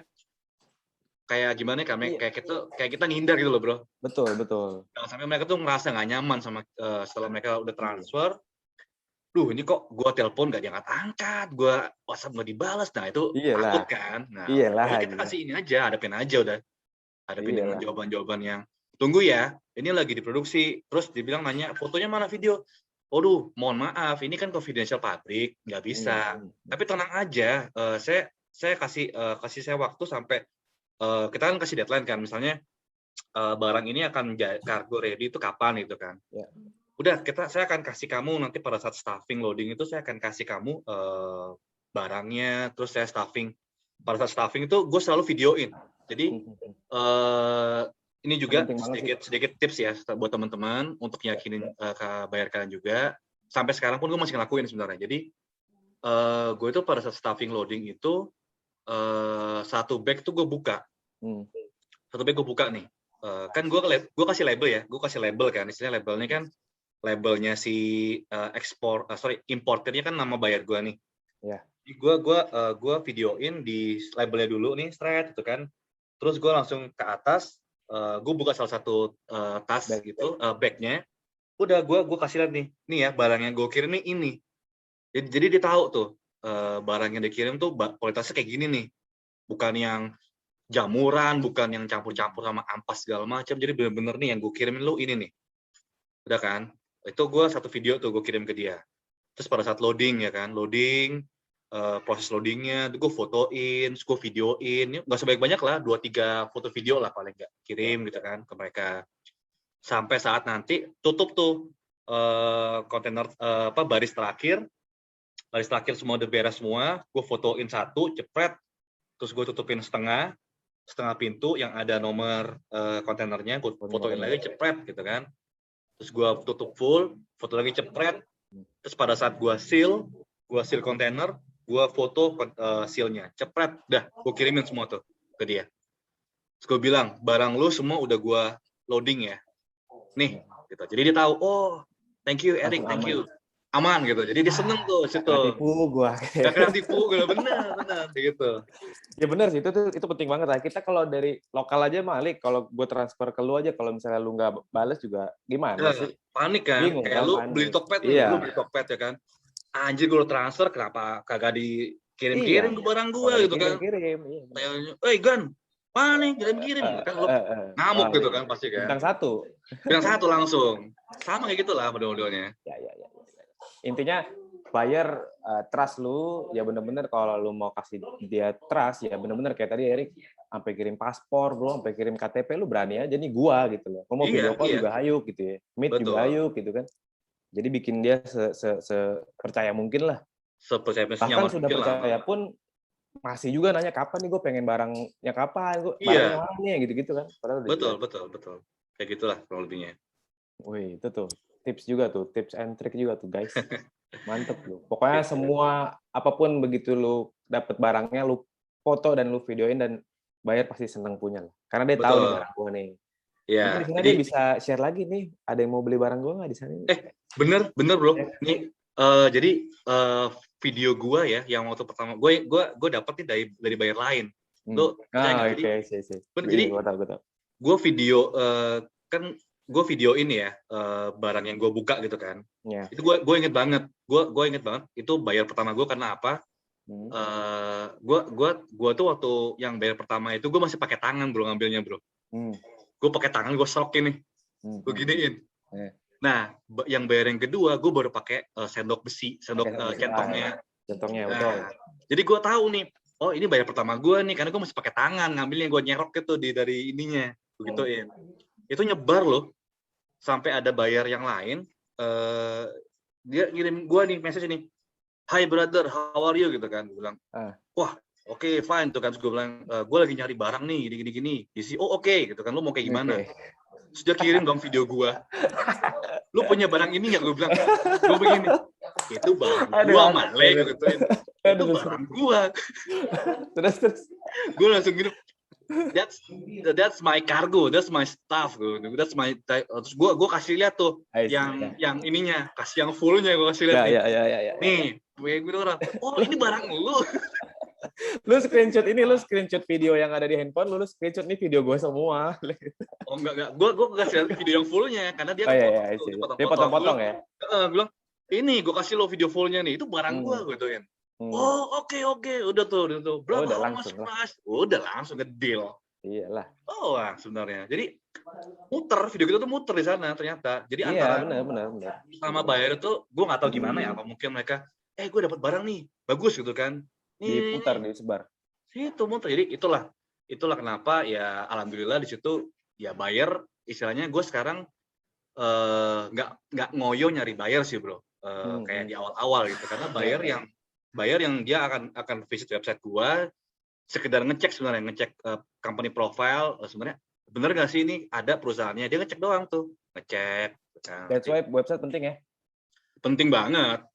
kayak gimana kayak kita ngindar gitu loh, bro. Betul. Jangan sampai mereka tuh ngerasa nggak nyaman sama setelah mereka udah transfer. Duh, ini kok gua telepon nggak diangkat, gua WhatsApp nggak dibalas. Nah, itu takut kan. Nah, kita kasih ini aja, hadapin dengan jawaban-jawaban yang tunggu ya, ini lagi diproduksi. Terus dibilang nanya, fotonya mana, video? Waduh, mohon maaf, ini kan confidential pabrik, nggak bisa. Tapi tenang aja, saya kasih saya waktu sampai kita kan kasih deadline kan, misalnya barang ini akan cargo ready itu kapan gitu kan. Yeah. Udah, saya akan kasih kamu nanti pada saat staffing loading itu saya akan kasih kamu barangnya, terus saya staffing. Pada saat staffing itu gue selalu videoin. Jadi ini juga sedikit tips ya buat teman-teman untuk yakinin bayar kalian juga. Sampai sekarang pun gue masih ngelakuin sebenarnya. Jadi gue itu pada saat staffing loading itu 1 bag tuh gue buka. 1 bag gue buka nih. Kan gue kasih label ya. Gue kasih label kan. Istilahnya labelnya kan labelnya si importernya kan nama buyer gue nih. Yeah. Gue videoin di labelnya dulu nih, straight gitu kan. Terus gue langsung ke atas. Gue buka salah satu tas gitu, bagnya. Udah gue kasih lihat nih ya barang yang gue kirim nih ini. Jadi dia tahu tuh barang yang dikirim tuh kualitasnya kayak gini nih, bukan yang jamuran, bukan yang campur-campur sama ampas segala macam. Jadi bener-bener nih yang gue kirimin lu ini nih. Udah kan? Itu gue 1 video tuh gue kirim ke dia. Terus pada saat loading ya kan, proses loadingnya, gue fotoin, gue videoin, nggak sebanyak-banyak lah, 2-3 foto video lah paling nggak, kirim gitu kan ke mereka. Sampai saat nanti tutup tuh kontainer baris terakhir semua udah beres semua, gue fotoin 1, jepret, terus gue tutupin setengah pintu yang ada nomor kontainernya, gue fotoin lagi, jepret gitu kan. Terus gue tutup full, foto lagi, jepret. Terus pada saat gue seal kontainer, gue foto sealnya, cepret, dah, gue kirimin semua tuh ke dia. Terus gue bilang, barang lu semua udah gue loading ya, nih, gitu. Jadi dia tahu, oh, thank you Eric, thank you, aman gitu. Jadi dia seneng tuh situ. Tipu gue. Gak tipu gue, bener, gitu. Ya bener sih, itu penting banget lah. Kita kalau dari lokal aja Malik, kalau gue transfer ke lu aja, kalau misalnya lu nggak bales juga gimana sih? Panik kan, bingung, kayak kan, lu beli Tokped nih, lu beli Tokped ya kan. Anjir gue transfer, kenapa kagak dikirim-kirim ke barang gue gitu kan. Kirim. Gan, mana nih kirim-kirim. Kan lu ngamuk gitu kan pasti kan. Bintang 1 langsung. Sama kayak gitulah model-modelnya. Ya. Intinya buyer trust lu, ya bener-bener kalau lu mau kasih dia trust, ya bener-bener kayak tadi Erik, sampai kirim paspor, bro, sampai kirim KTP, lu berani aja nih gua gitu loh. Kalau mau video call juga hayu gitu ya. Meet juga hayu gitu kan. Jadi bikin dia percaya mungkin lah. Bahkan sudah percaya pun masih juga nanya kapan nih gue pengen barangnya kapan, barangnya mana nih gitu-gitu kan. Betul. Kayak gitulah kurang lebihnya. Wih, itu tuh tips juga tuh, tips and trick juga tuh guys. Mantep lu. Pokoknya semua apapun begitu lu dapet barangnya, lu foto dan lu videoin dan buyer pasti seneng punya lah. Karena dia tahu nih barang gue nih. Iya. Di sana dia bisa share lagi nih. Ada yang mau beli barang gue nggak di sana? Bener bro. Nih Jadi video gue ya, yang waktu pertama gue dapet nih dari bayar lain. Lo oke. Jadi gue video kan gue video ini ya barang yang gue buka gitu kan. Yeah. Itu gue inget banget. Gue inget banget itu bayar pertama gue karena apa? Gue tuh waktu yang bayar pertama itu gue masih pakai tangan bro ngambilnya bro. Gue pakai tangan, gue slokin nih, gue giniin. Nah, yang bayar yang kedua gue baru pakai sendok besi, centongnya. Centongnya nah, betul. Jadi gue tahu nih, oh ini bayar pertama gue nih karena gue masih pakai tangan ngambilnya, gue nyerok gitu dari ininya, begituin. Itu nyebar loh, sampai ada bayar yang lain. Dia kirim gue nih message ini. Hi brother, how are you gitu kan? Gue bilang, wah, oke, fine tuh kan. Terus gue bilang, gue lagi nyari barang nih, gini. Isi, oh oke, gitu kan. Lu mau kayak gimana? Terus dia kirim dong video gue. Lu punya barang ini nggak? Gue bilang, gue begini. Itu barang gue, Male, gituin. Itu barang gue. Terus. Gue langsung gini. That's my cargo, that's my stuff, that's my. Terus gue kasih lihat tuh yang ininya, kasih yang fullnya gue kasih lihat nih. Ya. Nih, gue orang, oh ini barang lu. Lu screenshot video yang ada di handphone, lu screenshot nih video gue semua. Oh enggak, gue kasih video yang fullnya karena dia dia potong-potong ya. Gue bilang, ini gue kasih lo video fullnya nih, itu barang gue gituin. Oh oke, udah tuh. Berapa udah langsung ke deal. Iyalah. Oh sebenarnya. Jadi video kita tuh muter di sana ternyata. Jadi antara benar. sama bayar itu gue nggak tahu gimana ya. Apa mungkin mereka, gue dapat barang nih, bagus gitu kan. Diputar, disebar. Itu muter. Jadi itulah kenapa ya alhamdulillah di situ ya bayar. Istilahnya gue sekarang nggak ngoyo nyari bayar sih bro. Kayak di awal-awal gitu. Karena bayar yang dia akan visit website gua, sekedar ngecek company profile, sebenarnya bener nggak sih ini ada perusahaannya, dia ngecek doang tuh, ngecek. That's why website penting ya? Penting banget.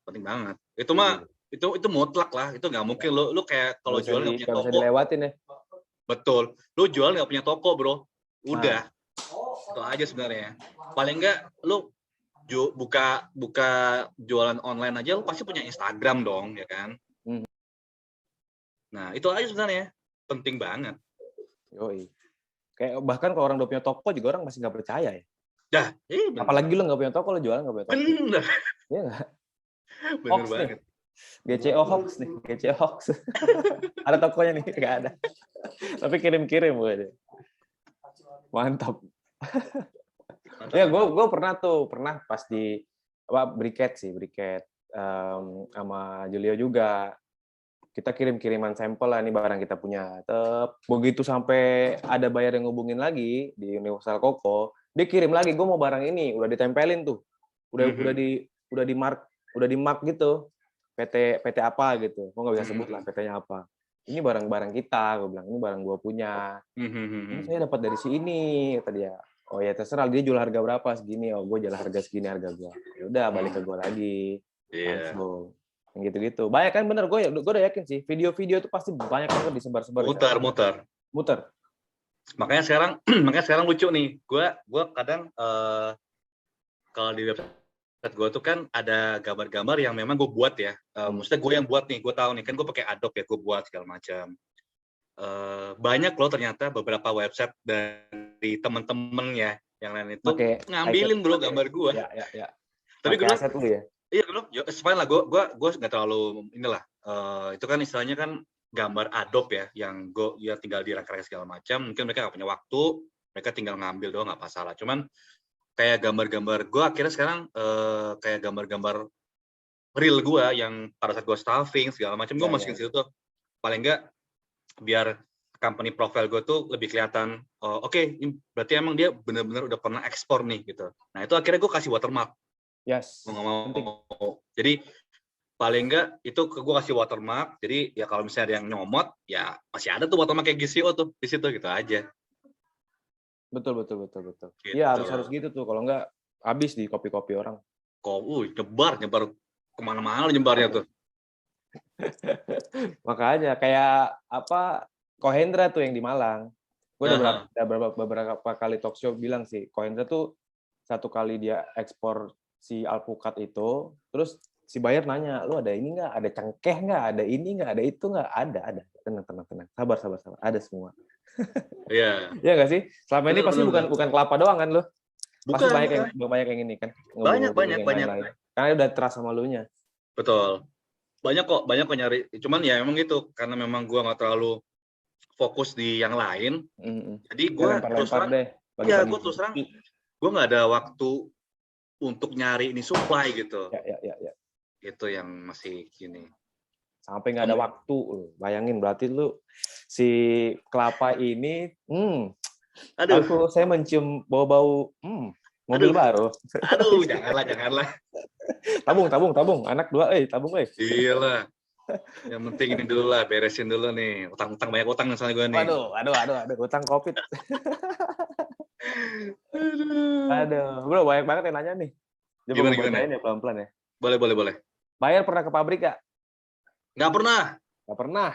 Itu mah itu mutlak lah, itu nggak mungkin lu kayak kalau jual nggak punya toko. Bisa dilewatin ya? Betul, lu jual nggak punya toko bro, udah itu aja sebenarnya. Paling nggak lu buka jualan online aja lu pasti punya Instagram dong ya kan. Nah itu aja sebenarnya penting banget. Yoi. Kayak bahkan kalau orang udah punya toko juga orang masih nggak percaya ya. Apalagi lu nggak punya toko, lu jualan nggak punya toko. Bener. Iya nggak? Bener banget. GCO hoax. Ada tokonya nih, nggak ada. Tapi kirim gue. Mantap. Ya, gue pernah pas di briket sama Julio juga. Kita kirim-kiriman sampel lah, ini barang kita punya. Begitu sampai ada bayar yang ngubungin lagi di Universal Koko, dia kirim lagi, gue mau barang ini, udah ditempelin tuh, udah di mark gitu, PT apa gitu, gue nggak bisa sebut lah PT-nya apa. Ini barang-barang kita, gue bilang ini barang gue punya. Ini saya dapat dari sini, kata dia. Oh ya terserah, dia jual harga berapa segini, oh gue jual harga segini harga gue. Ya udah balik ke gue lagi. Langsung. Gitu-gitu. Banyak kan bener, gue udah yakin sih video-video itu pasti banyak banget disebar-sebar. Muter. Makanya sekarang lucu nih. Gue kadang kalau di website gue tuh kan ada gambar-gambar yang memang gue buat ya. Maksudnya gue yang buat nih, gue tahu nih kan gue pakai Adobe ya, gue buat segala macam. Banyak loh ternyata beberapa website dari temen-temen ya yang lain itu ngambilin bro gambar gue. Ya. Tapi gue aset lu ya. Iya bro, fine lah. Gue nggak terlalu inilah. Itu kan istilahnya kan gambar Adobe ya, yang gue ya tinggal dirangkai segala macam. Mungkin mereka nggak punya waktu, mereka tinggal ngambil doang nggak masalah. Cuman kayak gambar-gambar gue akhirnya sekarang kayak gambar-gambar real gue yang pada saat gue staffing segala macam gue masukin situ tuh. Paling nggak biar company profile gue tuh lebih kelihatan. Oke, berarti emang dia benar-benar udah pernah ekspor nih gitu. Nah itu akhirnya gue kasih watermark. Yes. Mau. Jadi paling enggak itu gue kasih watermark. Jadi ya kalau misalnya ada yang nyomot, ya masih ada tuh watermark kayak GCO tuh di situ gitu aja. Betul. Gitu. Iya harus gitu tuh. Kalau enggak habis di copy orang. Nyebar kemana-mana nyebarnya tuh. Makanya kayak Kohendra tuh yang di Malang. Gue udah beberapa kali talk show bilang sih, Kohendra tuh satu kali dia ekspor si alpukat itu, terus si buyer nanya, lu ada ini nggak, ada cengkeh nggak, ada ini nggak, ada itu nggak, ada, tenang, sabar, ada semua. Iya. Iya nggak sih? Selama ini pasti Bener. bukan kelapa doang kan lu? Pasti Bukan. banyak yang ini kan? Banyak. Lain-lain. Karena udah terasa sama lu nya. Betul. Banyak kok nyari. Cuman ya emang gitu, karena memang gua nggak terlalu fokus di yang lain. Jadi gua terus terang, ya gua terus terang, gua nggak ada waktu untuk nyari ini supply gitu. Ya. Itu yang masih gini. Sampai nggak ada waktu, bayangin berarti lu si kelapa ini, aduh, saya mencium bau-bau mobil baru. Aduh, janganlah. Tabung, anak 2, tabung, Gila. Yang penting ini dulu lah, beresin dulu nih. Utang banyak utang misalnya gue nih. Aduh, utang COVID. Aduh, bro, banyak banget yang nanya nih. Gimana? Ya, pelan-pelan ya. Boleh. Bayar pernah ke pabrik gak? Nggak pernah.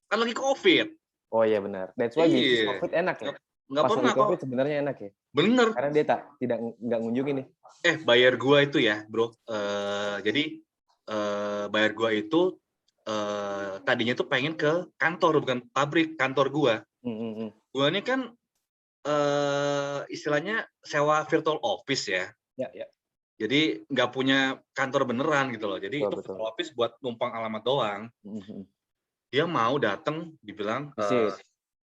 Kan lagi COVID. Oh iya benar. That's why bisnis COVID enak ya. Nggak pas pernah COVID sebenarnya enak ya. Bener. Karena dia nggak ngunjungin nih. Bayar gua itu ya, bro. Jadi bayar gua itu tadinya tuh pengen ke kantor, bukan pabrik, kantor gua. Gua ini kan istilahnya sewa virtual office ya. Ya. Jadi nggak punya kantor beneran gitu loh. Jadi itu virtual office buat numpang alamat doang. Dia mau datang, dibilang visit.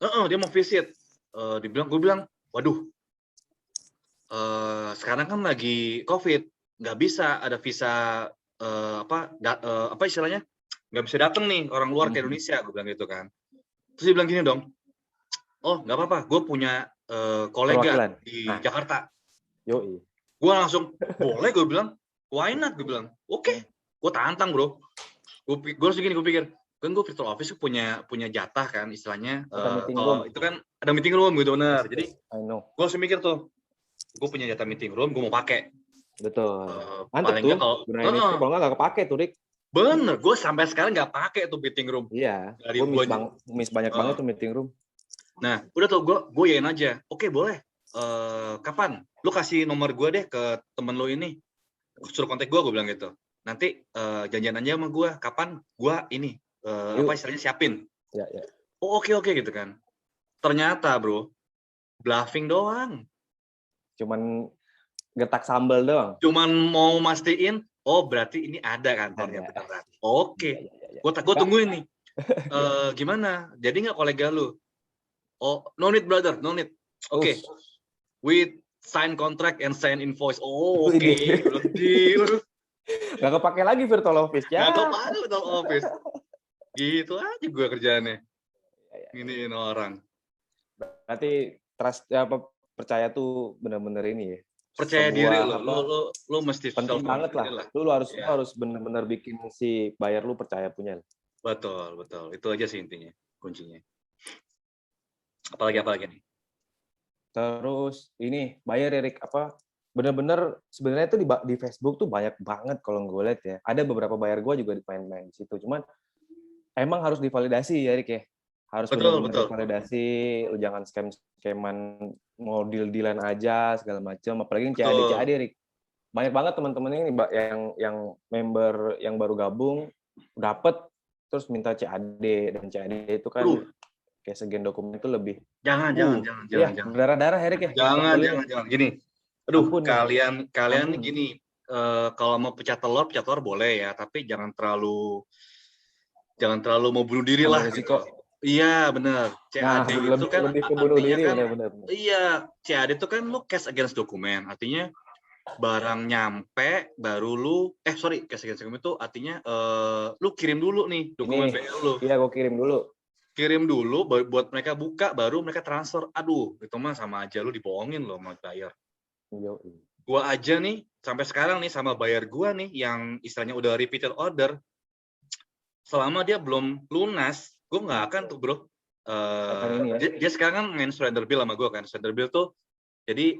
Dia mau visit. Gue bilang, waduh, sekarang kan lagi COVID, nggak bisa ada visa apa istilahnya, nggak bisa datang nih orang luar ke Indonesia, gue bilang gitu kan. Terus dia bilang gini dong, oh nggak apa-apa, gue punya kolega di Jakarta. Yoi. Gue langsung boleh, gue bilang why not, gue bilang oke. Gue tantang bro. Gue langsung gini, gue pikir kan gue virtual office punya jatah kan istilahnya. Itu kan ada meeting room gitu, benar. Jadi gue langsung mikir tuh, gue punya jatah meeting room, gue mau pakai. Betul. Mantap tuh. Kalau nggak kepake tuh, Rik. Bener, gue sampai sekarang nggak pakai tuh meeting room. Iya. Gue miss banyak banget tuh meeting room. Nah, udah tuh gue yain aja. Oke, boleh. Kapan? Lu kasih nomor gue deh ke temen lu ini. Suruh kontak gue bilang gitu. Nanti janjian aja sama gue. Kapan gue ini apa istilahnya siapin. Ya. Oh, oke gitu kan. Ternyata bro, bluffing doang. Cuman getak sambal doang. Cuman mau mastiin, oh berarti ini ada kantornya beneran. Oke. Gue tungguin nih. Gimana? Jadi nggak kolega lu? Oh, no need brother, no need. Oke. We sign contract and sign invoice. Oh, oke. Deal. Gak kepake lagi virtual office ya. Gak kepake virtual office. Gitu aja gue kerjaannya. Giniin orang. Berarti trust percaya tuh benar-benar ini ya. Percaya diri lu mesti penting banget lah. Lu harus benar-benar bikin si buyer lu percaya punya. Betul. Itu aja sih intinya, kuncinya. Apalagi nih. Terus ini buyer Erik benar-benar sebenarnya itu di Facebook tuh banyak banget kalau gue lihat ya. Ada beberapa buyer gue juga main-main di situ. Cuman emang harus divalidasi ya Erik ya. Harus benar-benar divalidasi. Lu jangan scam-scaman, mau deal-dealan aja segala macam. Apalagi yang CAD Erik. Banyak banget teman-teman ini yang member yang baru gabung dapat terus minta CAD, dan CAD itu kan kayak segen dokumen itu lebih jangan berdarah-darah Erik ya. Jangan gini. Aduh, kalian nih gini, kalau mau pecah telur boleh ya, tapi jangan terlalu mau bunuh diri lah gitu. Iya, benar. CAD itu kan lebih ke bunuh diri kan, benar. Iya, CAD itu kan lu cash against dokumen. Artinya barang nyampe baru lu cash against dokumen itu artinya lu kirim dulu nih dokumen PL lu. Iya, gua kirim dulu buat mereka buka, baru mereka transfer. Aduh, itu mah sama aja lu dibohongin loh sama buyer. Gua aja nih sampai sekarang nih sama buyer gua nih yang istilahnya udah repeated order, selama dia belum lunas, gua nggak akan tuh bro. Dia sekarang kan main surrender bill sama gua kan. Surrender bill tuh jadi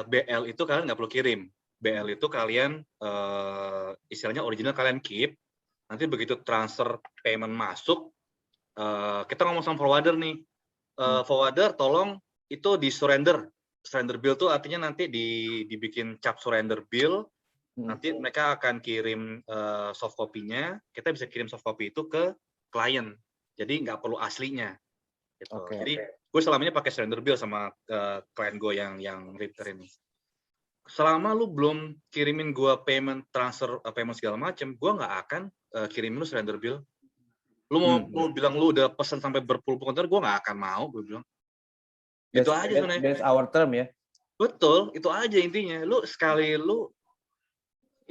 BL itu kalian nggak perlu kirim. BL itu kalian istilahnya original kalian keep. Nanti begitu transfer payment masuk, kita ngomong sama forwarder nih, forwarder tolong itu di surrender bill tuh artinya nanti dibikin cap surrender bill, Nanti mereka akan kirim soft copy-nya, kita bisa kirim soft copy itu ke klien. Jadi nggak perlu aslinya. Gitu. Jadi gue selama ini pakai surrender bill sama klien gue yang reader ini. Selama lu belum kirimin gue payment transfer, payment segala macam, gue nggak akan kirimin lu surrender bill. Lu bilang lu udah pesan sampai berpuluh-puluh kontainer, gue nggak akan mau, gue bilang. Itu aja sebenarnya. That's our term ya. Betul, itu aja intinya. Lu sekali lu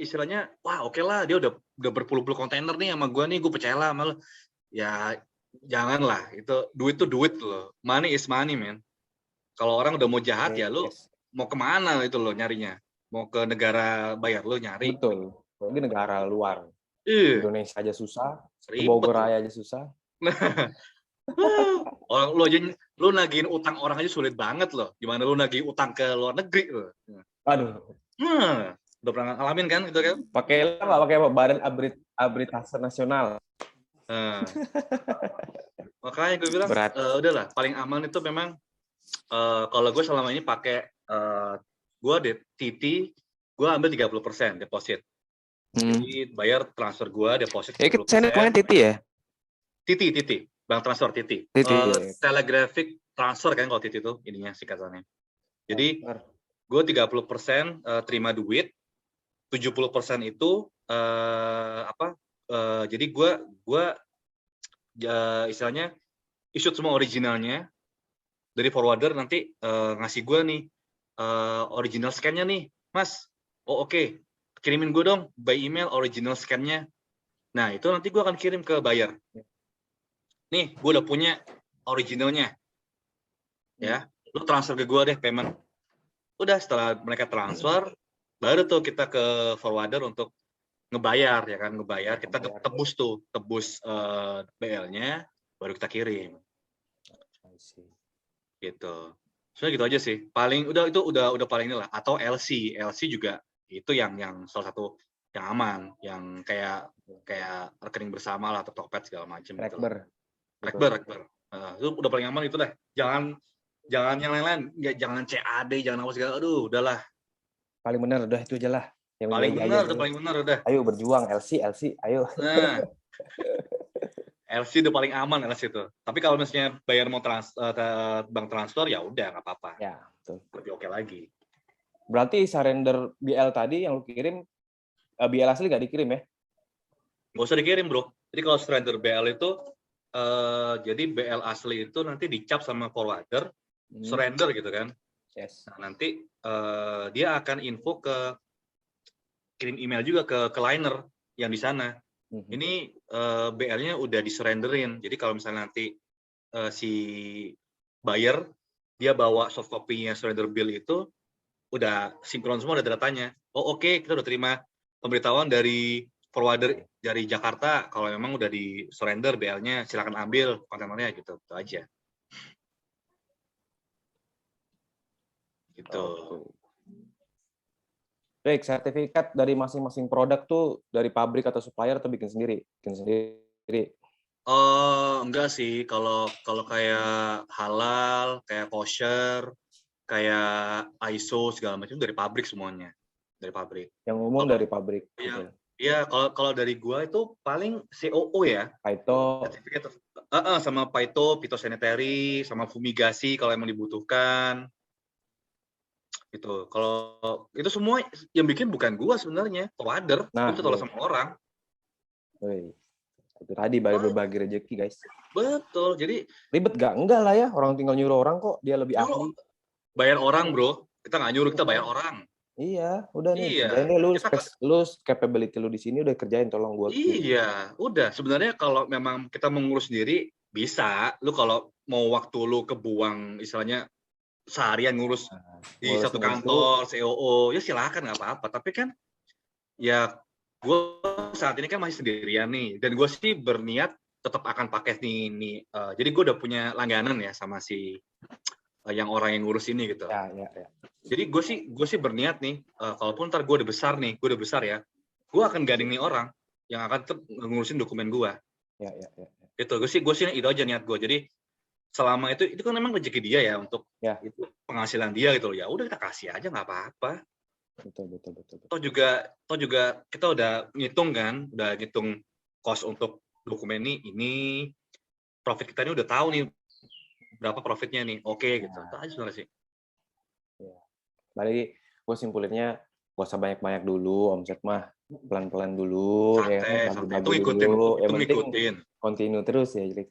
istilahnya, wah oke lah, dia udah berpuluh-puluh kontainer nih sama gue nih, gue percaya lah sama lu. Ya janganlah, itu duit loh. Money is money, man. Kalau orang udah mau jahat ya lu mau kemana itu lo nyarinya? Mau ke negara bayar lo nyari? Betul. Ini negara luar. Indonesia aja susah, Bogor aja susah. Orang lu nagihin utang orang aja sulit banget loh. Gimana lu nagih utang ke luar negeri lo? Aduh. Udah pernah ngalamin kan itu kan? Pakai apa? Badan Arbitrase Nasional. Makanya gue bilang udahlah, paling aman itu memang kalau gue selama ini pakai gue di TT, gue ambil 30% deposit. Jadi bayar transfer gue deposit 30%. Saya kemarin TT ya? TT, bank transfer TT. Telegraphic transfer kan kalau TT itu ininya singkatannya. Jadi gue 30% terima duit, 70% itu jadi gue istilahnya issue semua originalnya dari forwarder, nanti ngasih gue nih original scan-nya nih, Mas. Oh oke. Kirimin gue dong by email original scan-nya. Nah itu nanti gue akan kirim ke buyer. Nih gue udah punya originalnya. Ya, lu transfer ke gue deh payment. Udah, setelah mereka transfer, baru tuh kita ke forwarder untuk ngebayar, ya kan, ngebayar. Kita tebus BL-nya, baru kita kirim. Gitu. Soalnya gitu aja sih. Paling itu udah paling inilah. Atau LC juga itu yang salah satu yang aman, yang kayak rekening bersama lah atau Tokped segala macam. Rekber. Itu udah paling aman itu deh. Jangan yang lain-lain, jangan CAD, jangan apa segala. Aduh, udahlah. Paling benar udah itu aja lah. Yang paling benar udah. Ayo berjuang LC, ayo. Nah. LC udah paling aman LC itu. Tapi kalau misalnya bayar mau bank transfer ya udah nggak apa-apa. Ya, betul. Lebih oke lagi. Berarti surrender BL tadi yang lu kirim BL asli nggak dikirim ya? Nggak usah dikirim, Bro. Jadi kalau surrender BL itu jadi BL asli itu nanti dicap sama forwarder surrender gitu kan. Yes. Nah, nanti dia akan info kirim email juga ke liner yang di sana. Ini BL-nya udah disurrenderin. Jadi kalau misalnya nanti si buyer dia bawa soft copy-nya surrender bill itu udah sinkron semua, ada datanya. Oh oke, kita udah terima pemberitahuan dari forwarder dari Jakarta kalau memang udah di surrender BL-nya, silakan ambil kontainernya gitu. Itu aja. Gitu. Baik, sertifikat dari masing-masing produk tuh dari pabrik atau supplier atau bikin sendiri? Enggak sih, kalau kayak halal, kayak kosher, kayak ISO segala macam dari pabrik semuanya, dari pabrik. Yang umum dari pabrik. Iya, kalau dari gua itu paling COO ya. Paito. Sama Paito, phytosanitary, sama fumigasi kalau emang dibutuhkan. Gitu. Kalau itu semua yang bikin bukan gua sebenarnya, forwarder. Itu tolong sama orang. Itu tadi berbagi rezeki, guys. Betul. Jadi ribet gak? Enggak lah ya. Orang tinggal nyuruh orang kok, dia lebih ahli. Bayar orang, Bro. Kita nggak nyuruh, kita bayar orang. Iya, udah nih. Kerjain deh lu capability lu di sini udah kerjain, tolong gua. Iya, udah. Sebenarnya kalau memang kita mengurus sendiri bisa. Lu kalau mau waktu lu kebuang istilahnya seharian ngurus di satu kantor COO, ya silakan nggak apa-apa. Tapi kan ya gue saat ini kan masih sendirian nih, dan gue sih berniat tetap akan pakai nih. Jadi gue udah punya langganan ya sama si yang orang yang ngurus ini gitu. Ya. Jadi gue sih berniat nih, kalaupun ntar gue udah besar ya, gue akan gandeng nih orang yang akan tetap ngurusin dokumen gue. Ya. Itu gue sih itu aja niat gue. Jadi selama itu kan memang rezeki dia ya untuk itu penghasilan dia gitu loh. Ya udah kita kasih aja nggak apa-apa. Betul. Toh juga kita udah ngitung kan, udah ngitung cost untuk dokumen ini profit kita ini udah tahu nih berapa profitnya nih. Oke gitu. Itu aja sebenarnya sih. Ya. Balik gue simpulinnya gak usah banyak-banyak dulu, omset mah pelan-pelan dulu, Santai. Itu ngikutin. Yang penting ngikutin. Continue terus ya, jadi.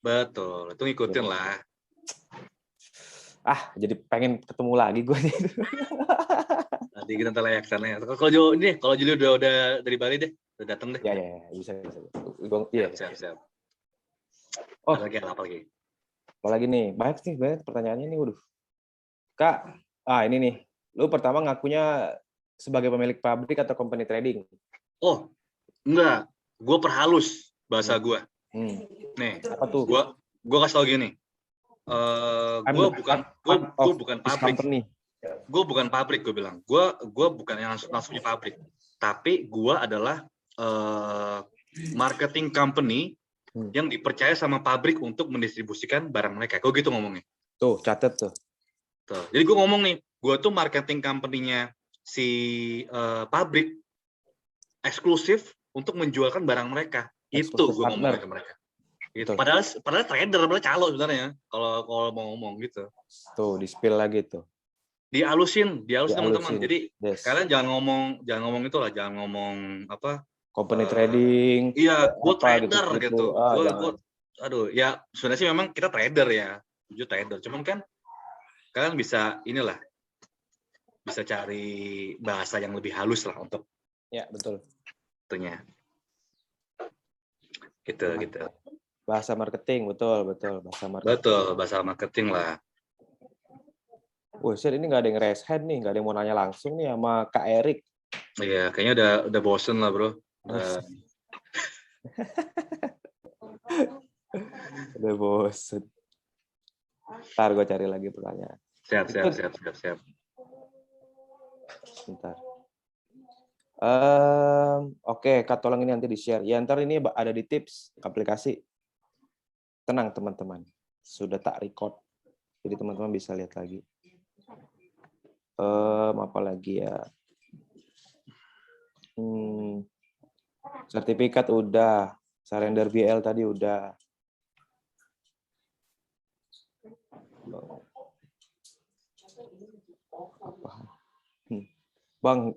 Betul, itu ngikutin lah. Jadi pengen ketemu lagi gue nih. Nanti kita layak sana ya. Kalau Juli udah dari Bali deh, udah datang deh. Ya, bisa. Iya. Siap. Oh, apa lagi? Apalagi nih, banyak pertanyaannya nih, waduh. Kak, ini nih, lu pertama ngakunya sebagai pemilik pabrik atau company trading? Oh, enggak. Gue perhalus bahasa gue. Nih, apa tuh? Gue kasih tau gini. Gue bukan pabrik. Gue bukan pabrik, gue bilang. Gue bukan yang langsung punya pabrik. Tapi gue adalah marketing company yang dipercaya sama pabrik untuk mendistribusikan barang mereka. Gue gitu ngomongnya. Tuh, catet tuh. Jadi gue ngomong nih, gue tuh marketing company-nya si pabrik eksklusif untuk menjualkan barang mereka. Itu gue ngomong ke mereka. Gitu. Padahal trader, padahal calo sebenarnya kalau mau ngomong gitu. Tuh, di-spill lagi tuh. Dihalusin teman-teman. Jadi kalian jangan ngomong itulah, jangan ngomong apa? Company trading. Iya, gue trader gitu. Aduh, ya sebenarnya sih memang kita trader ya, trader. Cuman kan kalian bisa bisa cari bahasa yang lebih halus lah untuk. Ya, betul. Itunya. Gitu. Bahasa marketing, betul. Bahasa marketing. Betul, bahasa marketing lah. Sir, ini nggak ada yang raise hand nih, nggak ada yang mau nanya langsung nih sama Kak Erik. Iya, kayaknya udah bosen lah, bro. Udah bosen. Ntar gue cari lagi pertanyaan. Siap. Bentar. Oke, Kak, tolong ini nanti di-share. Ya, ntar ini ada di tips aplikasi. Tenang, teman-teman. Sudah tak record. Jadi teman-teman bisa lihat lagi. Apa lagi ya? Sertifikat udah. Surrender BL tadi udah. Bang,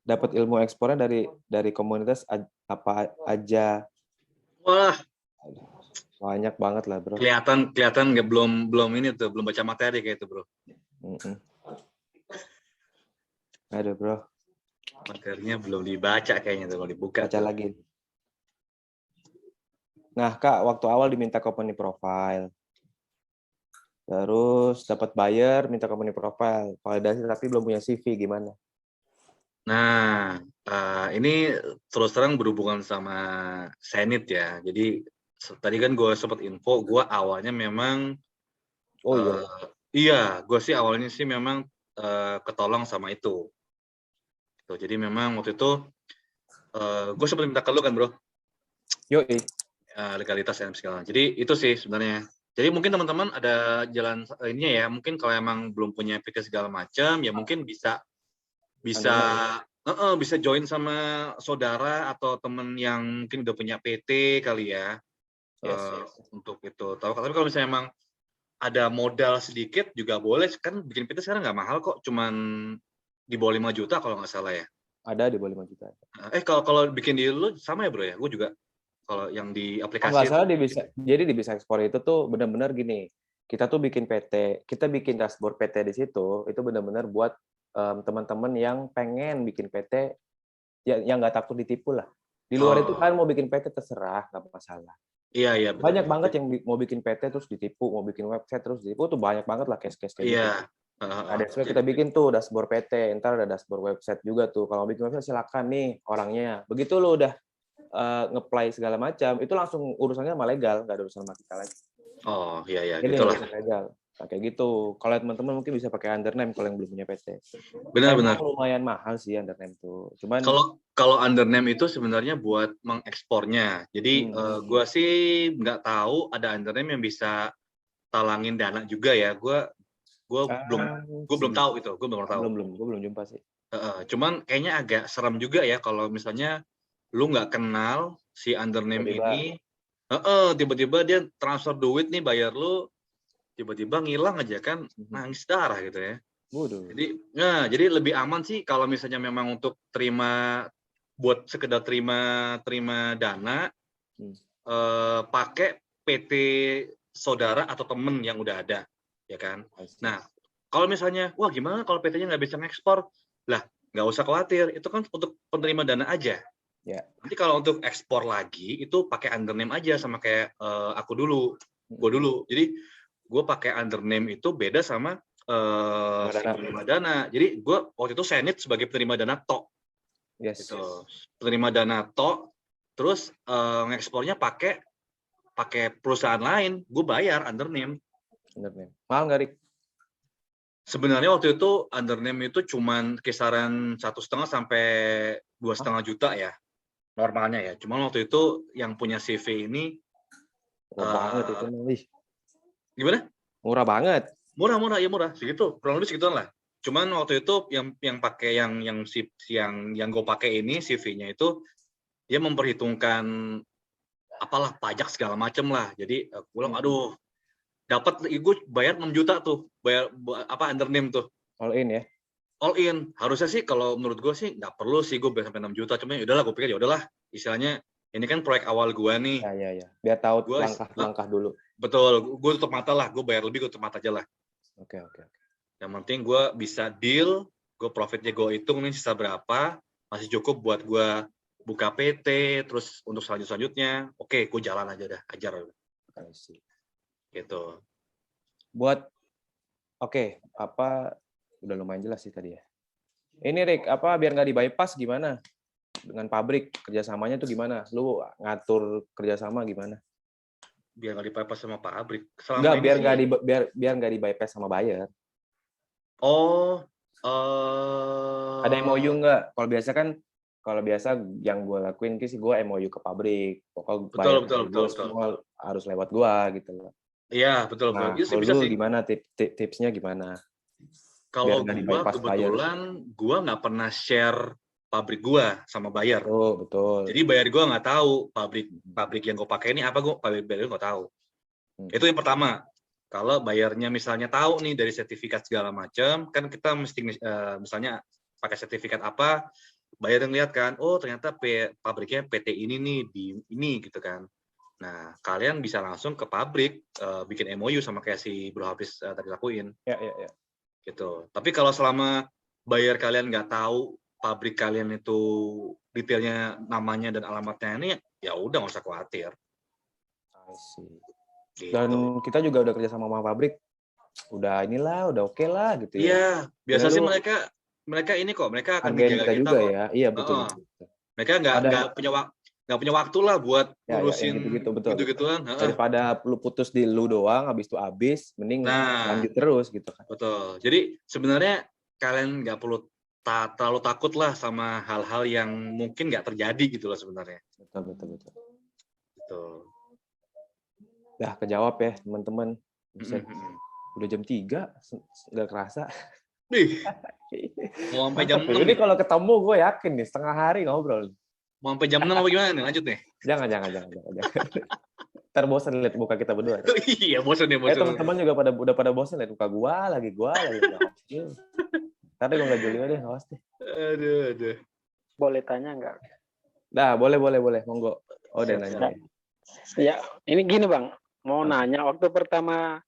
dapat ilmu ekspornya dari komunitas apa aja? Wah, banyak banget lah, bro. Kelihatan nggak belum ini tuh, belum baca materi kayak itu, bro. Aduh, bro. Materinya belum dibaca kayaknya tuh, kalau dibuka. Baca lagi. Nah, Kak, waktu awal diminta company profile. Terus dapat buyer, minta company profile. Validasi tapi belum punya CV, gimana? Nah, ini terus terang berhubungan sama Senit ya. Jadi tadi kan gue sempat info, gue awalnya memang iya, gue sih awalnya sih memang ketolong sama itu. Jadi memang waktu itu gue sempat minta ke lu kan, bro. Yoi. Legalitas dan segala. Jadi itu sih sebenarnya. Jadi mungkin teman-teman ada jalan ini ya. Mungkin kalau emang belum punya PT segala macam, ya mungkin bisa join sama saudara atau temen yang mungkin udah punya PT kali ya. Yes. Untuk itu. Tapi kalau misalnya emang ada modal sedikit juga boleh, kan bikin PT sekarang nggak mahal kok, cuman di bawah 5 juta kalau nggak salah ya. Ada di bawah 5 juta. Kalau bikin di lu sama ya, bro ya? Gue juga kalau yang di aplikasi. Nggak salah jadi di Bisa Ekspor itu tuh benar-benar gini. Kita tuh bikin PT, kita bikin dashboard PT di situ, itu benar-benar buat teman-teman yang pengen bikin PT, yang nggak takut ditipu lah. Di luar itu kan mau bikin PT terserah, nggak masalah. Iya. Banyak banget yang mau bikin PT terus ditipu, mau bikin website terus ditipu, tuh banyak banget lah case-case kayak gitu. Ada kita bikin tuh dashboard PT, ntar ada dashboard website juga tuh. Kalau bikin website silakan nih orangnya. Begitu lo udah nge-play segala macam, itu langsung urusannya sama legal, nggak ada urusan sama kita lagi. Oh iya, gitu lah. Legal. Nah, kayak gitu. Kalau teman-teman mungkin bisa pakai undername kalau yang belum punya PT. Benar. Lumayan mahal sih undername tuh. Cuman kalau undername itu sebenarnya buat mengekspornya. Jadi gue sih nggak tahu ada undername yang bisa talangin dana juga ya. Gue belum tahu itu. Gue belum tahu. Gue belum jumpa sih. Cuman kayaknya agak serem juga ya kalau misalnya lu nggak kenal si undername ini, tiba-tiba dia transfer duit nih bayar lu, tiba-tiba ngilang aja kan, nangis darah gitu ya. Waduh. Jadi lebih aman sih kalau misalnya memang untuk buat sekedar terima dana, pakai PT saudara atau temen yang udah ada, ya kan. Nah, kalau misalnya, wah gimana kalau PT-nya nggak bisa ngekspor? Lah, nggak usah khawatir, itu kan untuk penerima dana aja. Ya. Nanti kalau untuk ekspor lagi, itu pakai undername aja sama kayak gue dulu. Jadi, gue pakai undername itu beda sama si penerima dana. Jadi, gue waktu itu senit sebagai penerima dana tok. Yes. Gitu. Penerima dana tok, terus ngekspornya pakai perusahaan lain, gue bayar undername. Mahal nggak, Rik? Sebenarnya waktu itu undername itu cuman kisaran 1,5 sampai 2,5 juta ya normalnya ya. Cuman waktu itu yang punya CV ini murah banget itu nih. Gimana? Murah banget. Murah segitu, kurang lebih segituan lah. Cuman waktu itu yang pakai yang gue pakai ini CV-nya itu dia memperhitungkan apalah pajak segala macem lah. Jadi gue bilang aduh, dapat gue bayar 6 juta tuh, bayar undername tuh. All in ya? All in. Harusnya sih kalau menurut gue sih nggak perlu sih gue bayar sampai 6 juta. Cuma yaudahlah, gue pikir yaudahlah. Istilahnya ini kan proyek awal gue nih. Ya. Biar tahu langkah dulu. Betul. Gue tutup mata lah. Gue bayar lebih, gue tutup mata aja lah. Oke. Yang penting gue bisa deal. Gue profitnya gue hitung nih sisa berapa. Masih cukup buat gue buka PT. Terus untuk selanjutnya, oke, gue jalan aja dah. Ajar. Gitu. Buat udah lumayan jelas sih tadi ya. Ini Rik, biar nggak di-bypass gimana? Dengan pabrik, kerjasamanya tuh gimana? Lu ngatur kerjasama gimana? Biar nggak di-bypass sama pabrik? Biar nggak di-bypass sama buyer. Ada MOU nggak? Kalau biasa yang gue lakuin sih gue MOU ke pabrik. Pokoknya betul. Semua harus lewat gue gitu loh. Iya, betul. Nah, kalau gimana tipsnya gimana? Kalau gue kebetulan gue nggak pernah share pabrik gue sama buyer. Betul. Jadi buyer gue nggak tahu pabrik yang gue pakai ini apa, pabrik buyer nggak tahu. Itu yang pertama. Kalau bayarnya misalnya tahu nih dari sertifikat segala macam, kan kita mesti misalnya pakai sertifikat apa, buyer yang lihat kan, oh ternyata pabriknya PT ini nih di ini gitu kan. Nah, kalian bisa langsung ke pabrik bikin MOU sama kayak si Bro Hafiz tadi lakuin. Ya. Gitu. Tapi kalau selama buyer kalian nggak tahu pabrik kalian itu detailnya, namanya dan alamatnya ini, ya udah nggak usah khawatir. Gitu. Dan kita juga udah kerja sama pabrik, udah oke lah gitu ya. Iya, biasa sih mereka ini kok, mereka akan menjaga kita juga kok. Ya. Iya betul. Mereka nggak punya waktu lah buat ngurusin gitu-gituan. Daripada lu putus di lu doang, habis itu mending lanjut terus gitu kan. Betul. Jadi sebenarnya kalian nggak perlu terlalu takut lah sama hal-hal yang mungkin nggak terjadi gitu loh sebenarnya. Betul. Betul. Dah kejawab ya teman-teman. Udah jam 3, nggak kerasa. Mau sampai jam 6. Ini kalau ketemu gue yakin nih setengah hari ngobrol. Mau sampai jam 6 apa gimana nih? Lanjut nih. Jangan. Terbosan lihat muka kita berdua. Iya, bosan ya. Teman-teman juga udah pada bosan lihat muka gua lagi. Tadi gua nggak jeli deh, awas deh. Aduh. Boleh tanya nggak? Dah, boleh. Monggo. Udah nanya. Ya, ini gini Bang. Mau nanya, waktu pertama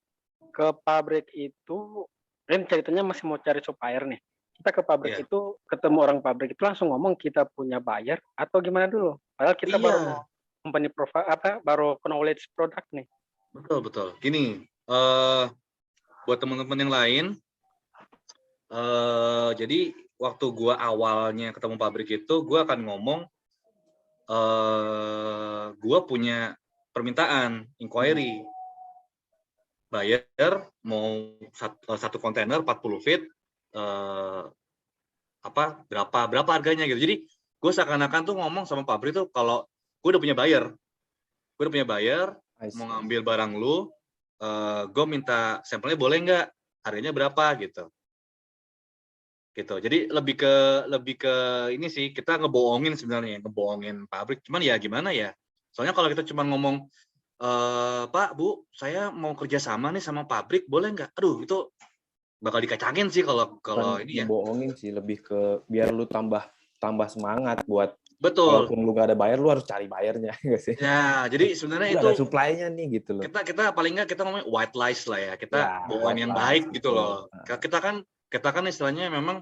ke pabrik itu, ceritanya masih mau cari supplier nih. Kita ke pabrik itu, ketemu orang pabrik itu langsung ngomong kita punya buyer atau gimana dulu? Padahal kita baru company profile baru knowledge product nih. Betul. Gini, buat teman-teman yang lain, jadi waktu gua awalnya ketemu pabrik itu, gua akan ngomong, gua punya permintaan inquiry. Buyer mau satu kontainer 40 feet, berapa harganya gitu. Jadi gue seakan-akan tuh ngomong sama pabrik tuh kalau gue udah punya buyer, mau ngambil barang lu, gue minta sampelnya boleh nggak, harganya berapa gitu. gitu. Jadi lebih ke ini sih, kita ngebohongin sebenarnya, ngebohongin pabrik. Cuman ya gimana ya? Soalnya kalau kita cuma ngomong, Pak, Bu, saya mau kerja sama nih sama pabrik, boleh nggak? Aduh, itu bakal dikacangin sih kalau ini ya. Bohongin sih, lebih ke biar lu tambah semangat buat. Betul. Walaupun lu gak ada bayar, lu harus cari bayarnya, nggak sih? Ya, jadi sebenarnya itu ada supply-nya nih gitu loh. Kita paling nggak kita ngomongin white lies lah ya. Kita bohong yang baik gitu loh. Kita kan istilahnya memang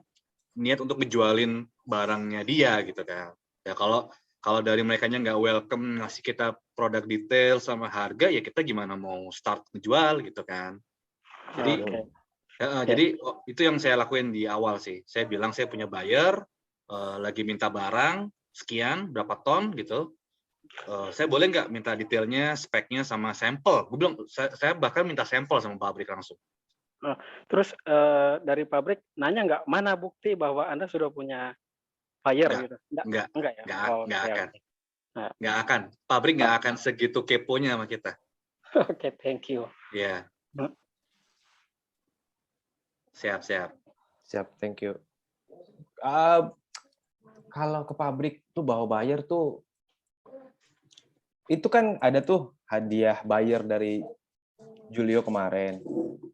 niat untuk ngejualin barangnya dia gitu kan. Ya kalau dari merekanya nggak welcome ngasih kita produk detail sama harga, ya kita gimana mau start ngejual gitu kan. Jadi jadi itu yang saya lakuin di awal sih. Saya bilang saya punya buyer, lagi minta barang sekian, berapa ton gitu. Saya boleh nggak minta detailnya, speknya sama sampel? Gue bilang, saya bahkan minta sampel sama pabrik langsung. Terus dari pabrik nanya nggak, mana bukti bahwa Anda sudah punya buyer gitu? Nggak akan. Nggak akan. Pabrik nggak akan segitu keponya sama kita. Oke, thank you. Iya. Siap, thank you. Kalau ke pabrik tuh bawa buyer tuh, itu kan ada tuh hadiah buyer dari Julio kemarin.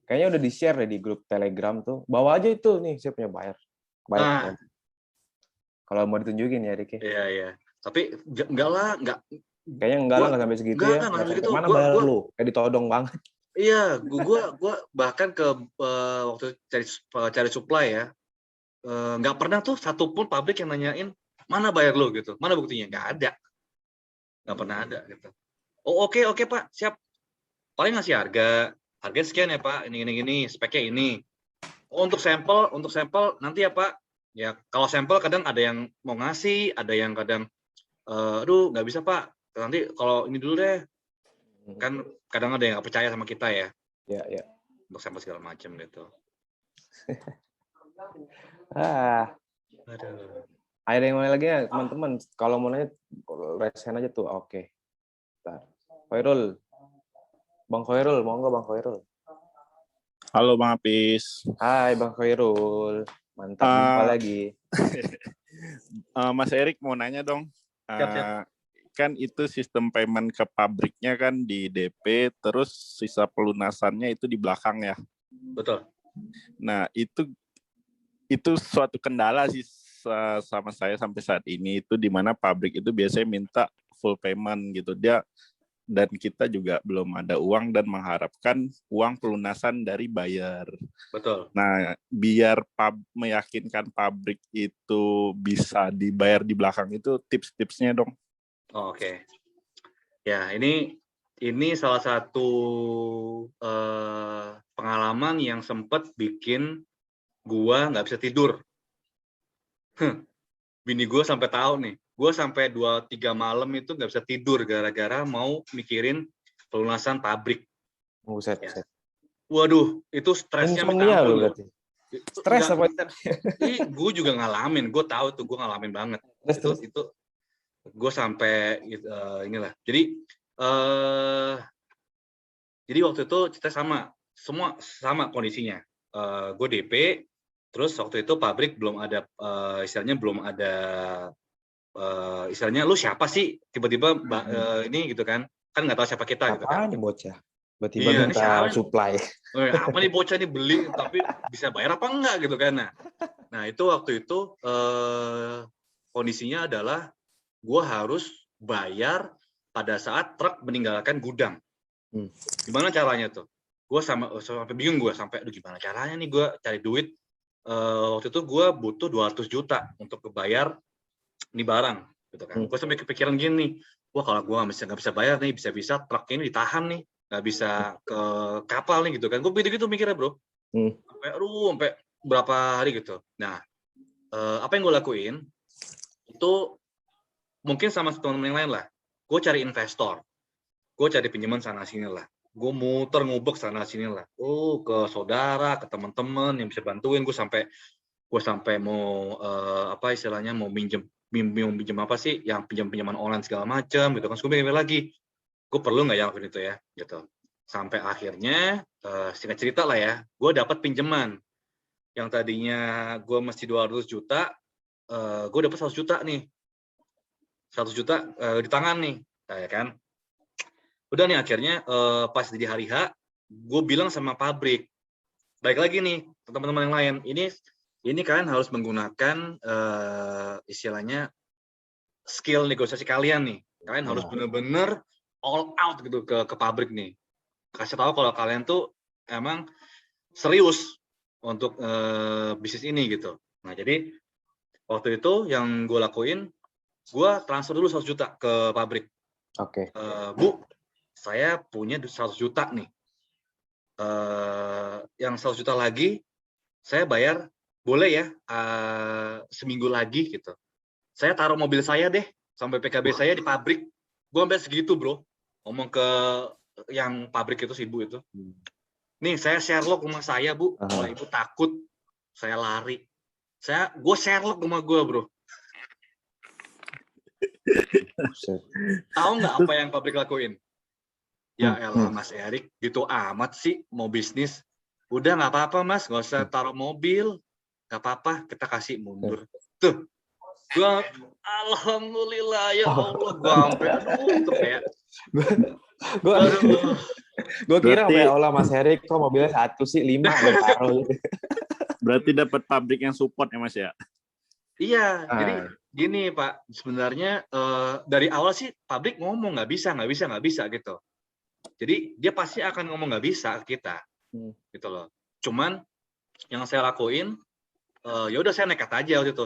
Kayaknya udah di-share deh di grup Telegram tuh. Bawa aja itu nih, saya punya buyer. Kalau mau ditunjukin ya, Riki. Iya. Tapi enggak. Kayaknya enggak sampai segitu ya. Mana bayar lu? Kayak ditodong banget. Iya, gua bahkan ke waktu cari supply ya, nggak pernah tuh satupun pabrik yang nanyain mana bayar lo gitu, mana buktinya, nggak pernah ada gitu. Oh oke Pak, siap. Paling ngasih harga sekian ya Pak, ini speknya ini. Oh, untuk sampel nanti ya Pak. Ya kalau sampel kadang ada yang mau ngasih, ada yang kadang aduh nggak bisa Pak, nanti kalau ini dulu deh. Kan kadang ada yang nggak percaya sama kita ya. Iya. Untuk sampel segala macam gitu. Aduh. Ada yang mau lagi ya teman-teman? Kalau mau nanya, resen aja tuh. Oke. Bentar. Khairul. Bang Khairul, mau nggak Bang Khairul? Halo Bang Apis. Hai Bang Khairul. Mantap jumpa lagi. Mas Erik mau nanya dong. Siap. Kan itu sistem payment ke pabriknya kan di DP, terus sisa pelunasannya itu di belakang ya. Betul. Nah itu suatu kendala sih sama saya sampai saat ini, itu di mana pabrik itu biasanya minta full payment gitu. Dan kita juga belum ada uang dan mengharapkan uang pelunasan dari buyer. Betul. Nah, biar meyakinkan pabrik itu bisa dibayar di belakang itu tips-tipsnya dong. Oke. Ya, ini salah satu pengalaman yang sempat bikin gua nggak bisa tidur. Bini gua sampai tahu nih. Gua sampai 2-3 malam itu nggak bisa tidur gara-gara mau mikirin pelunasan pabrik. Buset. Ya. Waduh, itu stresnya minta ampun loh. Stres apa? Gue juga ngalamin. Gue tahu tuh, gue ngalamin banget. Itu gue sampai inilah. Jadi waktu itu kita semua sama kondisinya. Gue DP, terus waktu itu pabrik belum ada istilahnya lu siapa sih tiba-tiba ini gitu kan nggak tahu siapa kita gitu kan. Apa nih bocah? Tiba-tiba minta supply. Apa nih bocah nih beli tapi bisa bayar apa enggak gitu kan. Nah itu waktu itu kondisinya adalah gue harus bayar pada saat truk meninggalkan gudang. Gimana caranya tuh? Gue sampai bingung, aduh gimana caranya nih gue cari duit. Waktu itu gue butuh 200 juta untuk kebayar ini barang gitu kan. Gue sampai kepikiran gini, wah kalau gue nggak bisa bayar nih, bisa truk ini ditahan nih, nggak bisa ke kapal nih gitu kan. Gue gitu mikirnya bro, sampai berapa hari gitu. Nah apa yang gue lakuin itu mungkin sama teman-teman yang lain lah. Gue cari investor, gue cari pinjaman sana sini lah. Gue muter ngubek sana sini lah. Ke saudara, ke teman-teman yang bisa bantuin. Gue sampai mau apa istilahnya mau minjem apa sih yang pinjaman online segala macam gitu kan. Gue mikir lagi, gue perlu nggak ya lakuin itu ya gitu. Sampai akhirnya singkat cerita lah ya, gue dapat pinjaman yang tadinya gue mesti 200 juta, gue dapat 100 juta nih. 100 juta di tangan nih, nah, ya kan. Udah nih akhirnya pas di hari H, gue bilang sama pabrik, baik lagi nih teman-teman yang lain, ini kalian harus menggunakan istilahnya skill negosiasi kalian nih. Kalian harus bener-bener all out gitu ke pabrik nih. Kasih tahu kalau kalian tuh emang serius untuk bisnis ini gitu. Nah jadi waktu itu yang gue lakuin, gue transfer dulu 100 juta ke pabrik. Oke. Bu, saya punya 100 juta nih. Yang 100 juta lagi, saya bayar, boleh ya, seminggu lagi gitu. Saya taruh mobil saya deh, sampai PKB saya di pabrik. Gue sampai segitu bro, ngomong ke yang pabrik itu, si ibu itu. Nih, saya Sherlock rumah saya bu, kalau ibu takut, saya lari. Gue Sherlock rumah gue bro. Tahu nggak apa yang pabrik lakuin? Ya elah Mas Erik, gitu amat sih mau bisnis. Udah nggak apa-apa Mas, nggak usah taruh mobil, nggak apa-apa, kita kasih mundur. Tuh, gua alhamdulillah ya Allah, gua sampai itu kayak. Gue kira ya Allah Mas Erik kok mobilnya 1 sih 5 taruh. Berarti dapat pabrik yang support ya Mas ya? Iya, jadi gini Pak, sebenarnya dari awal sih pabrik ngomong nggak bisa gitu. Jadi dia pasti akan ngomong nggak bisa ke kita, gitu loh. Cuman yang saya lakuin, ya udah saya nekat aja waktu itu,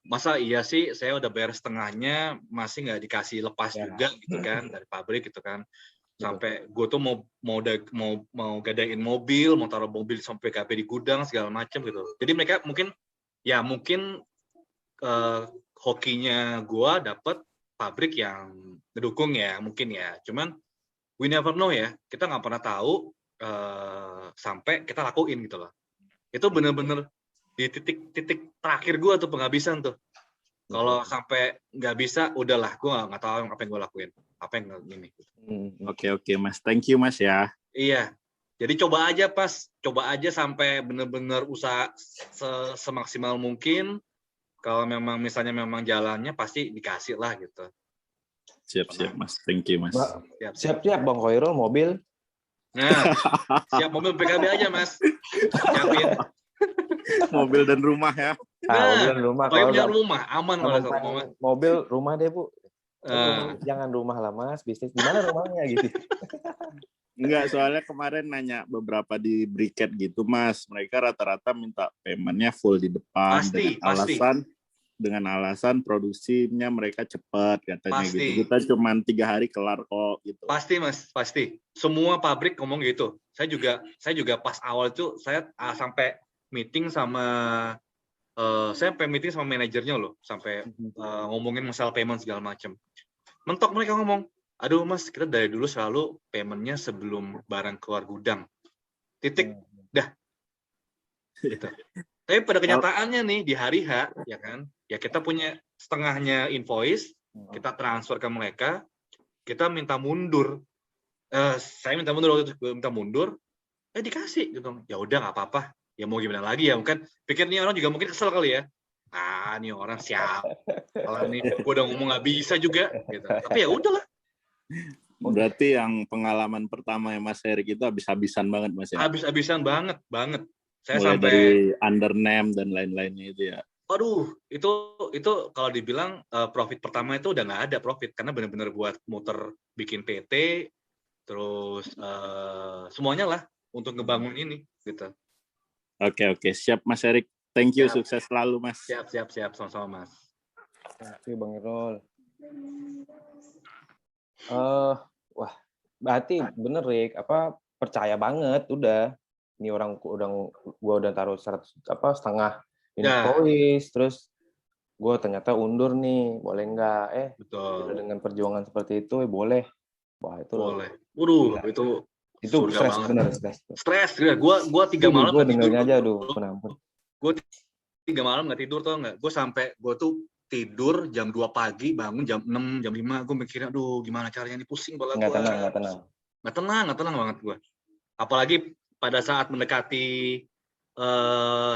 masa iya sih saya udah bayar setengahnya masih nggak dikasih lepas juga gitu kan dari pabrik gitu kan. Sampai gue tuh mau gadain mobil, mau taruh mobil sampai PKB di gudang segala macam gitu. Jadi mereka mungkin hokinya gue dapet pabrik yang ngedukung ya mungkin ya. Cuman we never know ya. Kita nggak pernah tahu sampai kita lakuin gitu loh. Itu bener-bener di titik terakhir gue tuh penghabisan tuh. Kalau sampai nggak bisa, udahlah, gue nggak tahu apa yang gue lakuin, apa yang gini. Oke Mas, thank you Mas ya. Iya, jadi coba aja sampai benar-benar usaha semaksimal mungkin. Kalau memang misalnya memang jalannya pasti dikasih lah gitu. Siap Mas, thank you Mas. Siap Bang Khairul mobil. Nah, siap mobil PKB aja Mas. Siapin. Mobil dan rumah ya. Mobil dan rumah. Kalau punya rumah aman kalau mobil rumah deh Bu. Jangan rumah lah Mas, bisnis di mana rumahnya gitu. Enggak, soalnya kemarin nanya beberapa di briket gitu Mas, mereka rata-rata minta paymentnya full di depan dengan alasan produksinya mereka cepat katanya gitu. Kita cuma 3 hari kelar kok gitu. Pasti Mas, pasti. Semua pabrik ngomong gitu. Saya juga pas awal itu saya sampai meeting sama manajernya loh, sampai ngomongin masalah payment segala macam. Mentok mereka ngomong, aduh Mas, kita dari dulu selalu paymentnya sebelum barang keluar gudang. Titik, dah. Gitu. Tapi pada kenyataannya nih di hari H, ya kan, ya kita punya setengahnya invoice, kita transfer ke mereka, kita minta mundur. Saya minta mundur waktu itu, minta mundur, dikasih gitu. Ya udah nggak apa-apa. Ya mau gimana lagi ya, mungkin pikir nih orang juga mungkin kesel kali ya. Nih orang siap. Kalau nih gue udah ngomong nggak bisa juga, gitu. Tapi ya udahlah. Berarti yang pengalaman pertama yang Mas Erik itu habis-habisan banget Mas ya? Habis-habisan banget. Saya mulai sampai dari undername dan lain-lainnya itu ya. Aduh, itu kalau dibilang profit pertama itu udah nggak ada profit karena benar-benar buat muter bikin PT, terus semuanya lah untuk ngebangun ini, gitu. Oke, siap Mas Erik. Thank you, sukses selalu Mas. Siap, sama-sama Mas. Oke Bang Irul. Wah, berarti bener Rik, percaya banget udah. Ini gua udah taruh 100 setengah invoice, terus gua ternyata undur nih, boleh nggak? Betul. Dengan perjuangan seperti itu, boleh. Wah, itu boleh. Waduh, itu stres bener, stres. Gua 3 malam nggak tidur. Aja, kenapa? Gue 3 malam nggak tidur, tau nggak? Gue tuh tidur jam 2 pagi, bangun jam 6, jam 5. Gue mikirin, aduh gimana caranya ini, pusing banget. Nggak tenang banget gue. Apalagi pada saat mendekati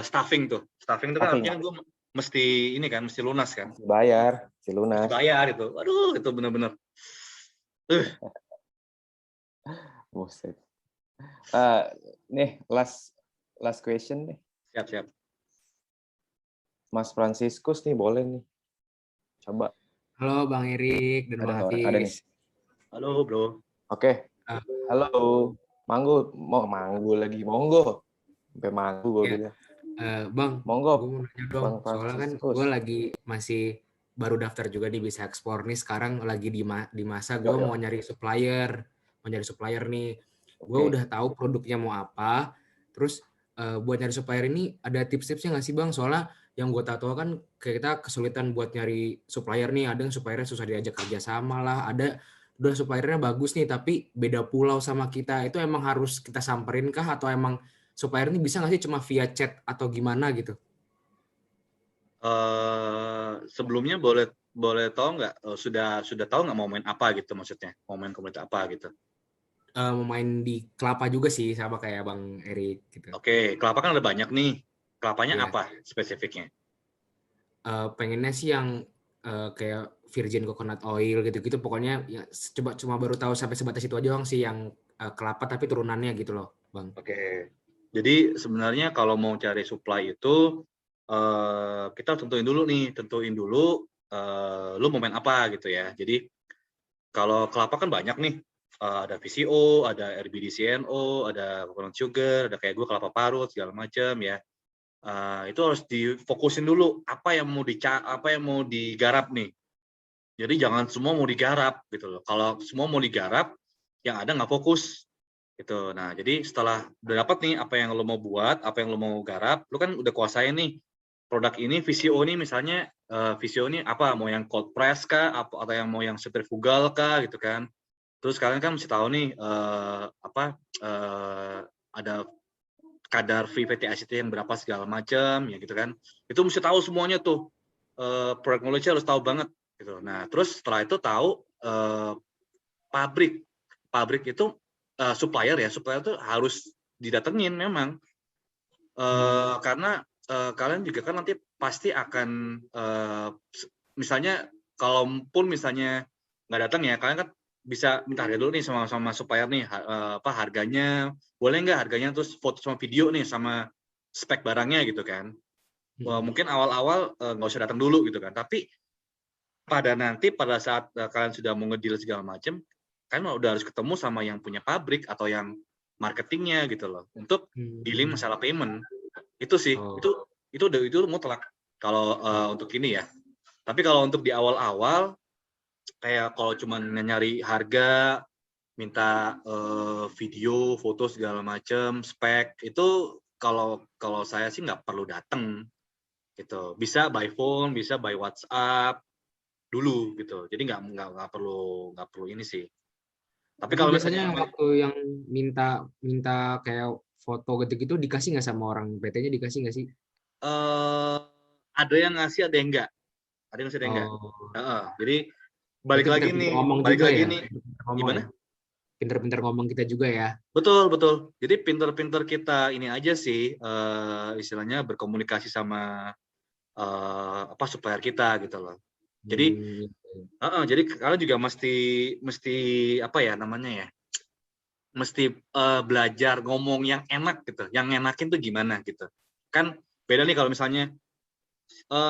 staffing tuh kan artinya gue mesti ini kan, mesti lunas kan, mesti bayar itu. Aduh, itu benar-benar buset. Nih last question nih, siap. Mas Franciscus nih, boleh nih coba. Halo Bang Erik dan Bang Hafiz. Ada nih. Halo bro. Oke. Halo. Monggo lagi, monggo. Sampai manggu gue bilang. Bang, monggo. Gue mau nanya dong, soalnya kan gue lagi masih baru daftar juga di Bisa Ekspor nih. Sekarang lagi di masa gue mau nyari supplier nih. Gue udah tahu produknya mau apa. Terus buat nyari supplier ini ada tips-tipsnya nggak sih Bang? Soalnya yang gue tahu kan kita kesulitan buat nyari supplier nih. Ada yang suppliernya susah diajak kerja sama lah. Ada udah suppliernya bagus nih tapi beda pulau sama kita. Itu emang harus kita samperin kah atau emang supplier ini bisa nggak sih cuma via chat atau gimana gitu? Sebelumnya boleh tahu nggak, sudah tahu nggak mau main apa gitu, maksudnya mau main komunitas apa gitu? Mau main di Kelapa juga sih sama kayak Bang Erik gitu. Oke, Kelapa kan ada banyak nih. Kelapanya apa spesifiknya? Pengennya sih yang kayak virgin coconut oil gitu-gitu. Pokoknya ya, cuma baru tahu sampai sebatas itu aja Bang sih, yang kelapa tapi turunannya gitu loh Bang. Oke. Jadi sebenarnya kalau mau cari supply itu kita tentuin dulu lu mau main apa gitu ya. Jadi kalau kelapa kan banyak nih. Ada VCO, ada RBD CNO, ada coconut sugar, ada kayak gue kelapa parut segala macam ya. Itu harus difokusin dulu apa yang mau digarap nih. Jadi jangan semua mau digarap gitu loh. Kalau semua mau digarap, yang ada nggak fokus gitu. Nah, jadi setelah udah dapat nih apa yang lo mau buat, apa yang lo mau garap, lo kan udah kuasain nih produk ini, VCO ini misalnya, VCO ini apa, mau yang cold press kah, atau yang mau yang centrifugal kah gitu kan. Terus kalian kan mesti tahu nih ada kadar free fatty acid yang berapa segala macam ya gitu kan. Itu mesti tahu semuanya tuh. Product knowledge harus tahu banget gitu. Nah, terus setelah itu tahu pabrik itu supplier itu harus didatengin memang. Karena kalian juga kan nanti pasti akan misalnya kalaupun misalnya nggak datang ya, kalian kan bisa minta harga dulu nih sama supplier nih, harganya boleh nggak, harganya terus foto sama video nih sama spek barangnya gitu kan. Mungkin awal-awal nggak usah datang dulu gitu kan, tapi pada saat kalian sudah mau ngedeal segala macam, kalian udah harus ketemu sama yang punya pabrik atau yang marketingnya gitu loh, untuk dealing masalah payment. Itu sih, itu mutlak kalau untuk ini ya. Tapi kalau untuk di awal-awal kayak kalau cuma nyari harga, minta video, foto segala macam, spek, itu kalau saya sih nggak perlu datang gitu. Bisa by phone, bisa by WhatsApp dulu gitu. Jadi nggak perlu ini sih. Tapi kalau biasanya waktu yang minta kayak foto gitu-gitu dikasih nggak sama orang PT-nya, dikasih nggak sih? Ada yang ngasih, ada yang enggak. Jadi balik lagi nih. Gimana? Pinter-pinter ngomong kita juga ya. Betul. Jadi pinter-pinter kita ini aja sih, istilahnya berkomunikasi sama supplier kita gitu loh. Jadi jadi kalian juga mesti apa ya namanya ya? Mesti belajar ngomong yang enak gitu. Yang enakin tuh gimana gitu. Kan beda nih kalau misalnya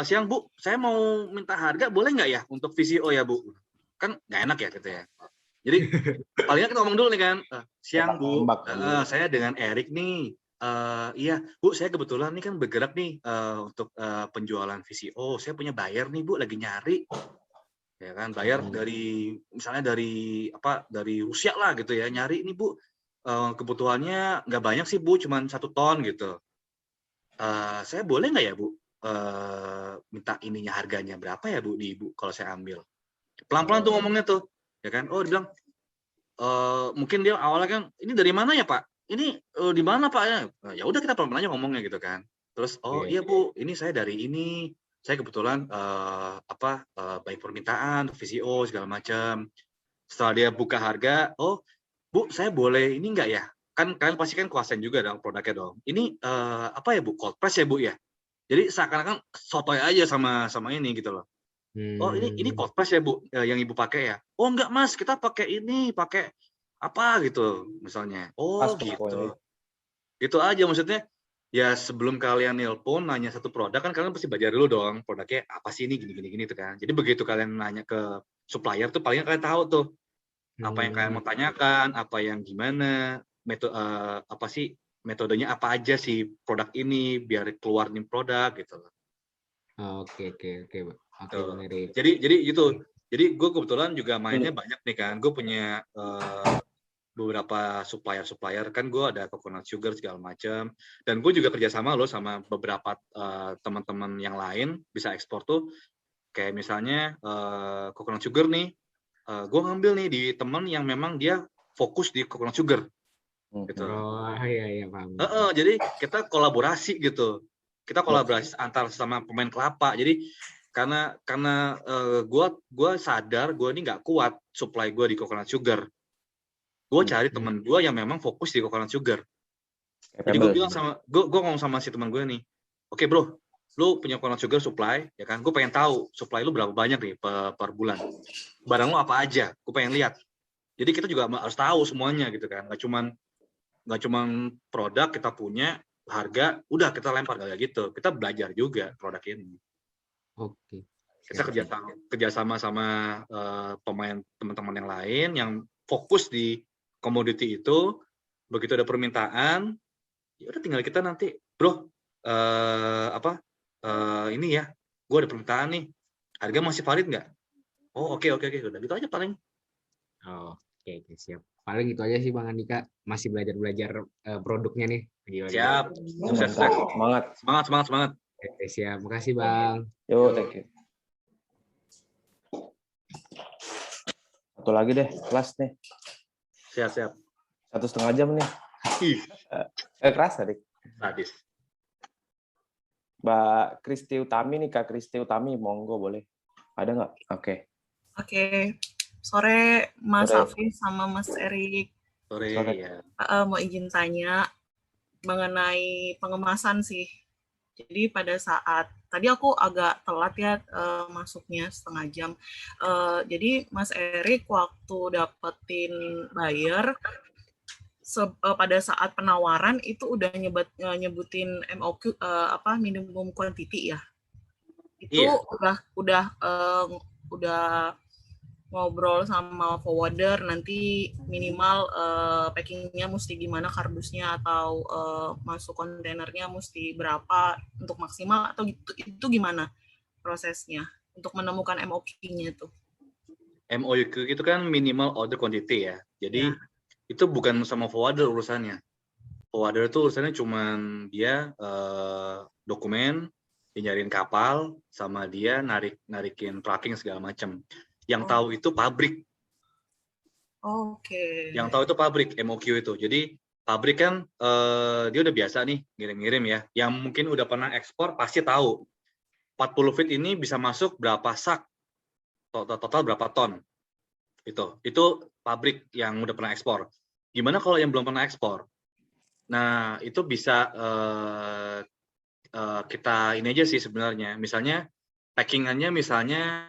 siang Bu, saya mau minta harga, boleh nggak ya untuk VCO ya Bu? Kan nggak enak ya gitu ya. Jadi palingan kita ngomong dulu nih kan, siang Bu, saya dengan Erik nih, iya Bu, saya kebetulan nih kan bergerak nih untuk penjualan VCO, saya punya buyer nih Bu, lagi nyari, ya kan, buyer dari misalnya dari Rusia lah gitu ya, nyari nih Bu, kebutuhannya nggak banyak sih Bu, cuma 1 ton gitu. Saya boleh nggak ya Bu minta ininya, harganya berapa ya Bu di Ibu kalau saya ambil? Pelan-pelan tuh ngomongnya tuh, ya kan? Oh, dia bilang mungkin dia awalnya kan, ini dari mana ya Pak? Ini di mana Pak? Ya udah kita pelan-pelan aja ngomongnya gitu kan. Terus iya Bu, ini saya dari ini, saya kebetulan baik permintaan, VCO segala macam. Setelah dia buka harga, oh Bu, saya boleh ini enggak ya? kan kalian pasti kan kuasain juga dong produknya dong. Ini apa ya Bu? Cold press ya Bu ya? Jadi seakan-akan sotoy aja sama ini gitu loh. Oh ini cold press ya Bu, yang Ibu pakai ya? Oh enggak Mas, kita pakai ini, pakai apa gitu misalnya. Oh gitu. Gitu aja maksudnya. Ya sebelum kalian nelpon nanya satu produk kan kalian pasti belajar dulu dong produknya apa sih ini gini tuh kan. Jadi begitu kalian nanya ke supplier tuh paling kalian tahu tuh apa yang kalian mau tanyakan, apa yang gimana, apa sih metodenya apa aja sih produk ini biar keluar nih produk gitu. Oke. Jadi gitu. Jadi gue kebetulan juga mainnya banyak nih kan. Gue punya beberapa supplier kan, gue ada coconut sugar segala macam, dan gue juga kerjasama loh sama beberapa teman-teman yang lain bisa ekspor tuh, kayak misalnya coconut sugar nih, gue ngambil nih di teman yang memang dia fokus di coconut sugar gitu. Oh iya paham. Jadi kita kolaborasi gitu, antar sama pemain kelapa. Jadi karena gue sadar gue ini nggak kuat supply gue di coconut sugar. Gue cari teman gue yang memang fokus di coconut sugar. Jadi gue bilang gue ngomong sama si teman gue nih, oke bro, lu punya coconut sugar supply, ya kan? Gue pengen tahu supply lu berapa banyak nih per bulan. Barang lu apa aja? Gue pengen lihat. Jadi kita juga harus tahu semuanya gitu kan. Gak cuman produk kita punya, harga, udah kita lempar kayak gitu. Kita belajar juga produk ini. Oke. Kita kerjasama sama pemain teman-teman yang lain yang fokus di komoditi itu. Begitu ada permintaan, ya udah tinggal kita nanti, bro, ini ya, gue ada permintaan nih, harga masih valid nggak? Oh oke, udah gitu aja paling. Oke, siap. Paling gitu aja sih Bang Andika, masih belajar produknya nih. Siap. Semangat. Oke, siap. Makasih Bang. Yo, thank you. Satu lagi deh, kelas nih. Siap. 1,5 jam nih. Keras tadi. Sadis. Mbak Kristi Utami nih, Kak Kristi Utami, monggo boleh. Ada nggak? Oke. Sore Mas Hafiz sama Mas Erik. Sore ya. Mau izin tanya mengenai pengemasan sih. Jadi pada saat tadi aku agak telat ya masuknya 1/2 jam. Jadi Mas Erik waktu dapetin buyer pada saat penawaran itu udah nyebutin MOQ minimum quantity ya. Itu udah ngobrol sama forwarder nanti minimal packingnya mesti gimana, kardusnya atau masuk kontainernya mesti berapa untuk maksimal, atau itu gimana prosesnya untuk menemukan MOQ-nya tuh? MOQ itu kan minimal order quantity ya. Jadi itu bukan sama forwarder urusannya. Forwarder itu urusannya cuman dia dokumen, dia nyariin kapal, sama dia narikin tracking segala macam. Yang tahu itu pabrik. Oke. Yang tahu itu pabrik, MOQ itu. Jadi pabrik kan dia udah biasa nih ngirim-ngirim ya. Yang mungkin udah pernah ekspor pasti tahu 40 feet ini bisa masuk berapa sak, total berapa ton. Itu pabrik yang udah pernah ekspor. Gimana kalau yang belum pernah ekspor? Nah itu bisa kita ini aja sih sebenarnya. Misalnya packingannya misalnya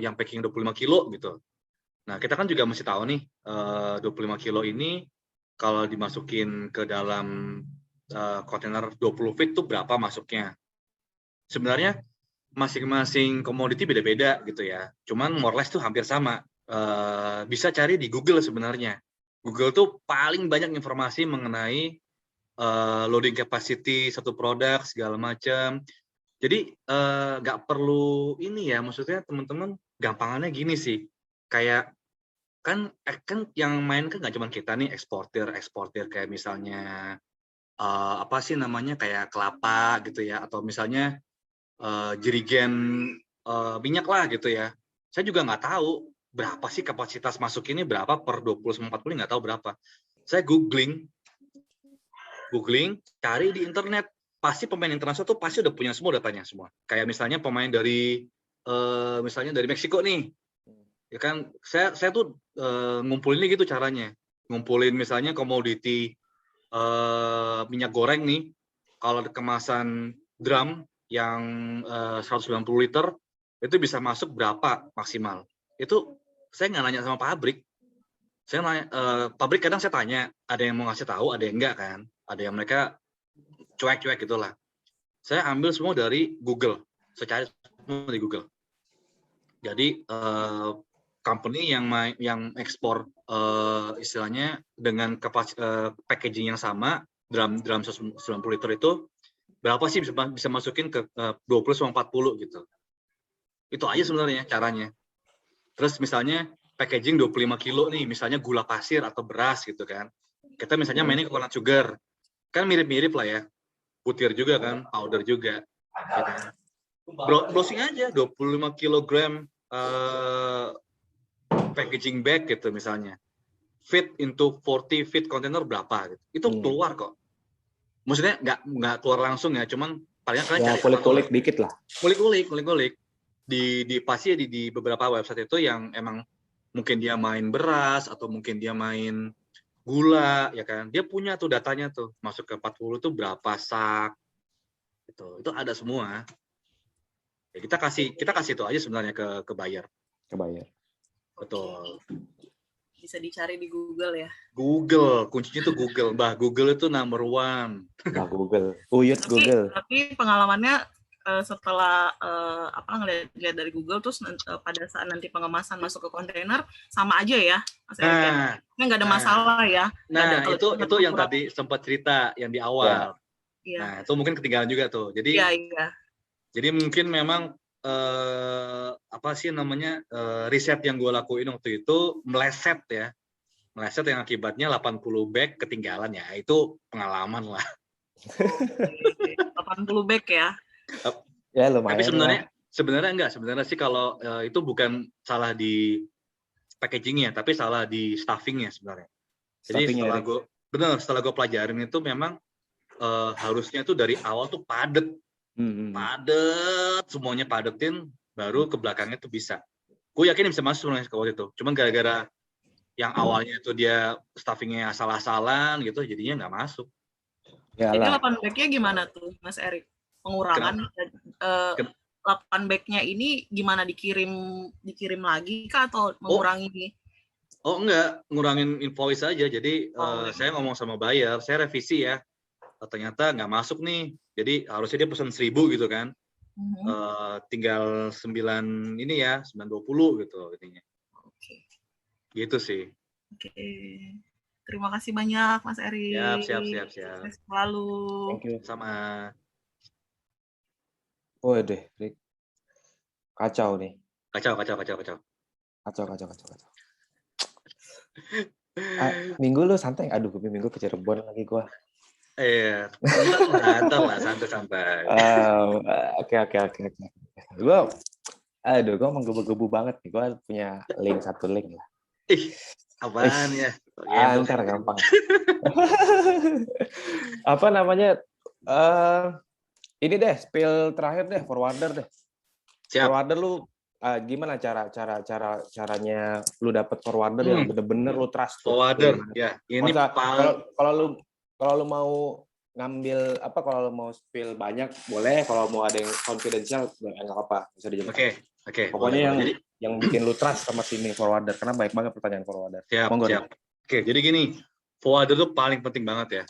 yang packing 25 kilo gitu. Nah, kita kan juga mesti tahu nih 25 kilo ini kalau dimasukin ke dalam kontainer 20 feet tuh berapa masuknya. Sebenarnya masing-masing komoditi beda-beda gitu ya. Cuman more or less tuh hampir sama. Bisa cari di Google sebenarnya. Google tuh paling banyak informasi mengenai loading capacity satu produk segala macam. Jadi nggak perlu ini ya, maksudnya teman-teman gampangannya gini sih, kayak kan yang main kan nggak cuma kita nih eksportir kayak misalnya apa sih namanya kayak kelapa gitu ya, atau misalnya jerigen minyak lah gitu ya. Saya juga nggak tahu berapa sih kapasitas masuk ini, berapa per 20-40 nggak tahu berapa. Saya googling cari di internet. Pasti pemain internasional tuh pasti udah punya semua datanya semua. Kayak misalnya pemain dari misalnya dari Meksiko nih, ya kan? Saya tuh ngumpulinnya gitu caranya, ngumpulin misalnya komoditi minyak goreng nih, kalau kemasan drum yang 190 liter itu bisa masuk berapa maksimal. Itu saya nggak nanya sama pabrik. Saya nanya, pabrik kadang saya tanya, ada yang mau ngasih tahu, ada yang enggak kan. Ada yang mereka cuek-cuek gitulah. Saya ambil semua dari Google. Saya cari semua di Google. Jadi company yang ekspor istilahnya dengan packaging yang sama, drum 190 liter itu berapa sih bisa masukin ke 20 sama 40 gitu. Itu aja sebenarnya caranya. Terus misalnya packaging 25 kilo nih, misalnya gula pasir atau beras gitu kan. Kita misalnya mainnya coconut sugar. Kan mirip-mirip lah ya. Butir juga kan, powder juga. Gitu. Browsing aja 25 kilogram packaging bag gitu misalnya. Fit into 40 feet container berapa gitu. Itu keluar kok. Maksudnya nggak keluar langsung ya, cuman paling kalian cari kulik-kulik dikit lah. Kulik-kulik. Pasti di beberapa website itu yang emang mungkin dia main beras atau mungkin dia main gula ya kan. Dia punya tuh datanya tuh, masuk ke 40 tuh berapa sak. Gitu. Itu ada semua. Ya, kita kasih itu aja sebenarnya ke buyer. Ke buyer. Betul. Bisa dicari di Google ya. Google, kuncinya tuh Google. Mbah Google itu number one. Mbah Google. Uyut Google. Tapi pengalamannya setelah ngeliat dari Google terus pada saat nanti pengemasan masuk ke kontainer sama aja ya, Mas Erik ya? Nggak ada masalah ya. Nah, itu yang tadi sempat cerita yang di awal. Ya. Nah, itu mungkin ketinggalan juga tuh. Jadi Jadi mungkin memang riset yang gue lakuin waktu itu meleset yang akibatnya 80 bag ketinggalan ya. Itu pengalaman lah. 80 bag ya. Ya lumayan. Tapi sebenarnya sih kalau itu bukan salah di packagingnya, tapi salah di staffingnya sebenarnya. Jadi setelah gue pelajarin itu memang harusnya tuh dari awal tuh padet, semuanya padetin, baru ke belakangnya tuh bisa. Gue yakin bisa masuk sebenarnya ke waktu itu. Cuman gara-gara yang awalnya itu dia staffingnya asal-asalan gitu, jadinya nggak masuk. Jadi 8 bag-nya gimana tuh, Mas Erik? Pengurangan 8 bag-nya ini gimana, dikirim lagi kah atau mengurangi? Oh enggak, ngurangin invoice aja. Jadi saya ngomong sama buyer, saya revisi ya. Ternyata nggak masuk nih. Jadi harusnya dia pesan 1.000 gitu kan. Tinggal 920 gitu intinya. Oke. Gitu sih. Oke. Terima kasih banyak Mas Erik. Siap. Sukses selalu. Thank you. Sama. Waduh, Rick. Kacau nih. Kacau. Minggu lu santai? Aduh, minggu ke Cirebon lagi gua. Iya, ntar lah, santai. Oke. Gua menggebu-gebu banget nih. Gua punya satu link lah. Apaan ya? Ntar gampang. Apa namanya? Ini deh, spill terakhir deh, forwarder deh. Siap. Forwarder lu gimana caranya lu dapat forwarder yang bener-bener lu trust? Forwarder, ya. Ini kalau lu mau ngambil kalau lu mau spill banyak boleh, kalau mau ada yang confidential nggak apa-apa, bisa dijelaskan. Oke. Pokoknya yang bikin lu trust sama sini forwarder, karena banyak banget pertanyaan forwarder. Siap. Oke, jadi gini, forwarder itu paling penting banget ya.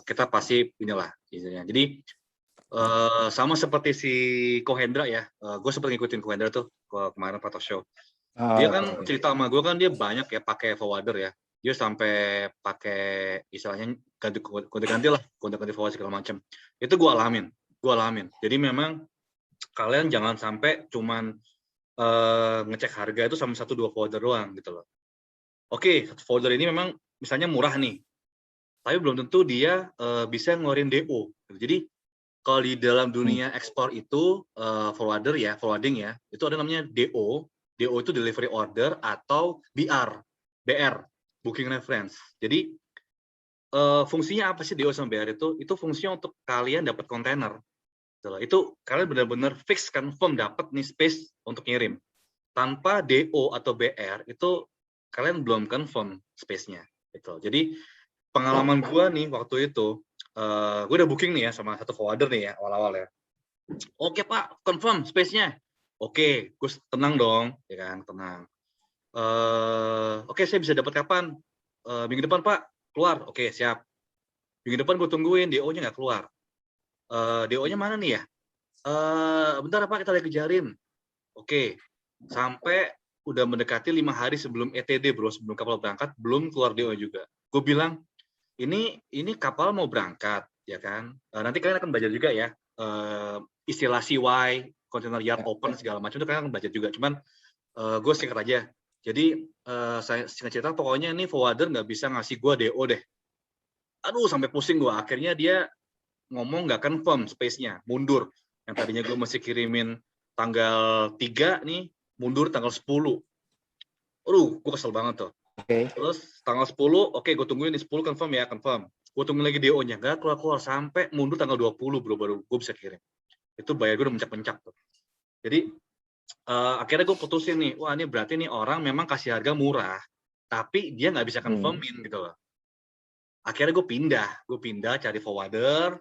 Kita pasti inilah istilahnya. Jadi sama seperti si Kohendra ya. Gue sempat ngikutin Kohendra tuh kemarin Pato Show. Dia kan cerita sama gue kan dia banyak ya pakai forwarder ya. Dia sampai pakai istilahnya ganti-ganti forward segala macam. Itu gue alamin. Jadi memang kalian jangan sampai cuman ngecek harga itu sama 1-2 forwarder doang gitu loh. Oke, forwarder ini memang misalnya murah nih, tapi belum tentu dia bisa ngeluarin DO. Jadi kalau di dalam dunia ekspor itu forwarding ya, itu ada namanya DO. DO itu delivery order atau BR, booking reference. Jadi fungsinya apa sih DO sama BR itu? Itu fungsinya untuk kalian dapat kontainer. Itu kalian benar-benar fix confirm dapat nih space untuk ngirim. Tanpa DO atau BR itu kalian belum confirm space-nya gitu. Jadi pengalaman gue nih waktu itu, gue udah booking nih ya sama satu forwarder nih ya awal-awal ya. Oke Pak, confirm space-nya. Oke, gue tenang dong, ya kan, tenang. Oke, saya bisa dapat kapan? Minggu depan Pak, keluar. Oke, siap. Minggu depan gue tungguin, DO-nya nggak keluar. DO-nya mana nih ya? Bentar Pak, kita lagi kejarin. Oke, sampai udah mendekati 5 hari sebelum ETD bro, sebelum kapal berangkat, belum keluar DO juga. Gue bilang, ini kapal mau berangkat, ya kan? Nanti kalian akan belajar juga ya, istilah CY, container yard open segala macam itu kalian akan belajar juga. Cuman gue singkat aja. Jadi saya singkat cerita, pokoknya ini forwarder nggak bisa ngasih gue DO deh. Aduh, sampai pusing gue. Akhirnya dia ngomong nggak confirm space-nya, mundur. Yang tadinya gue masih kirimin tanggal 3 nih, mundur tanggal 10. Aduh, gue kesel banget tuh. Terus tanggal 10, oke, gue tungguin di 10 confirm ya, confirm. Gue tungguin lagi DO-nya, nggak keluar-keluar sampai mundur tanggal 20 bro, baru gue bisa kirim. Itu bayar gue udah mencak-mencak tuh. Jadi akhirnya gue putusin nih, wah ini berarti nih orang memang kasih harga murah, tapi dia nggak bisa confirmin gitu loh. Akhirnya gue pindah cari forwarder,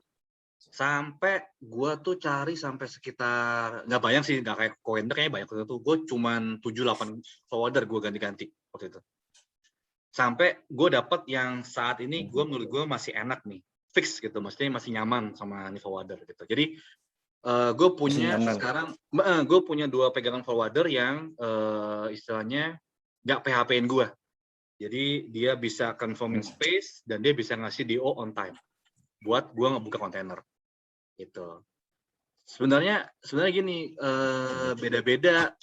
sampai gue tuh cari sampai sekitar, nggak banyak sih, nggak kayak Coender kayaknya banyak tuh, gue cuman 7-8 forwarder gue ganti-ganti waktu itu. Sampai gue dapet yang saat ini menurut gue masih enak nih, fix gitu, maksudnya masih nyaman sama nih forwarder gitu. Jadi gue punya sekarang, gue punya 2 pegangan forwarder yang istilahnya nggak PHP-in gue. Jadi dia bisa confirming space dan dia bisa ngasih DO on time buat gue ngebuka kontainer gitu. Sebenarnya gini, beda-beda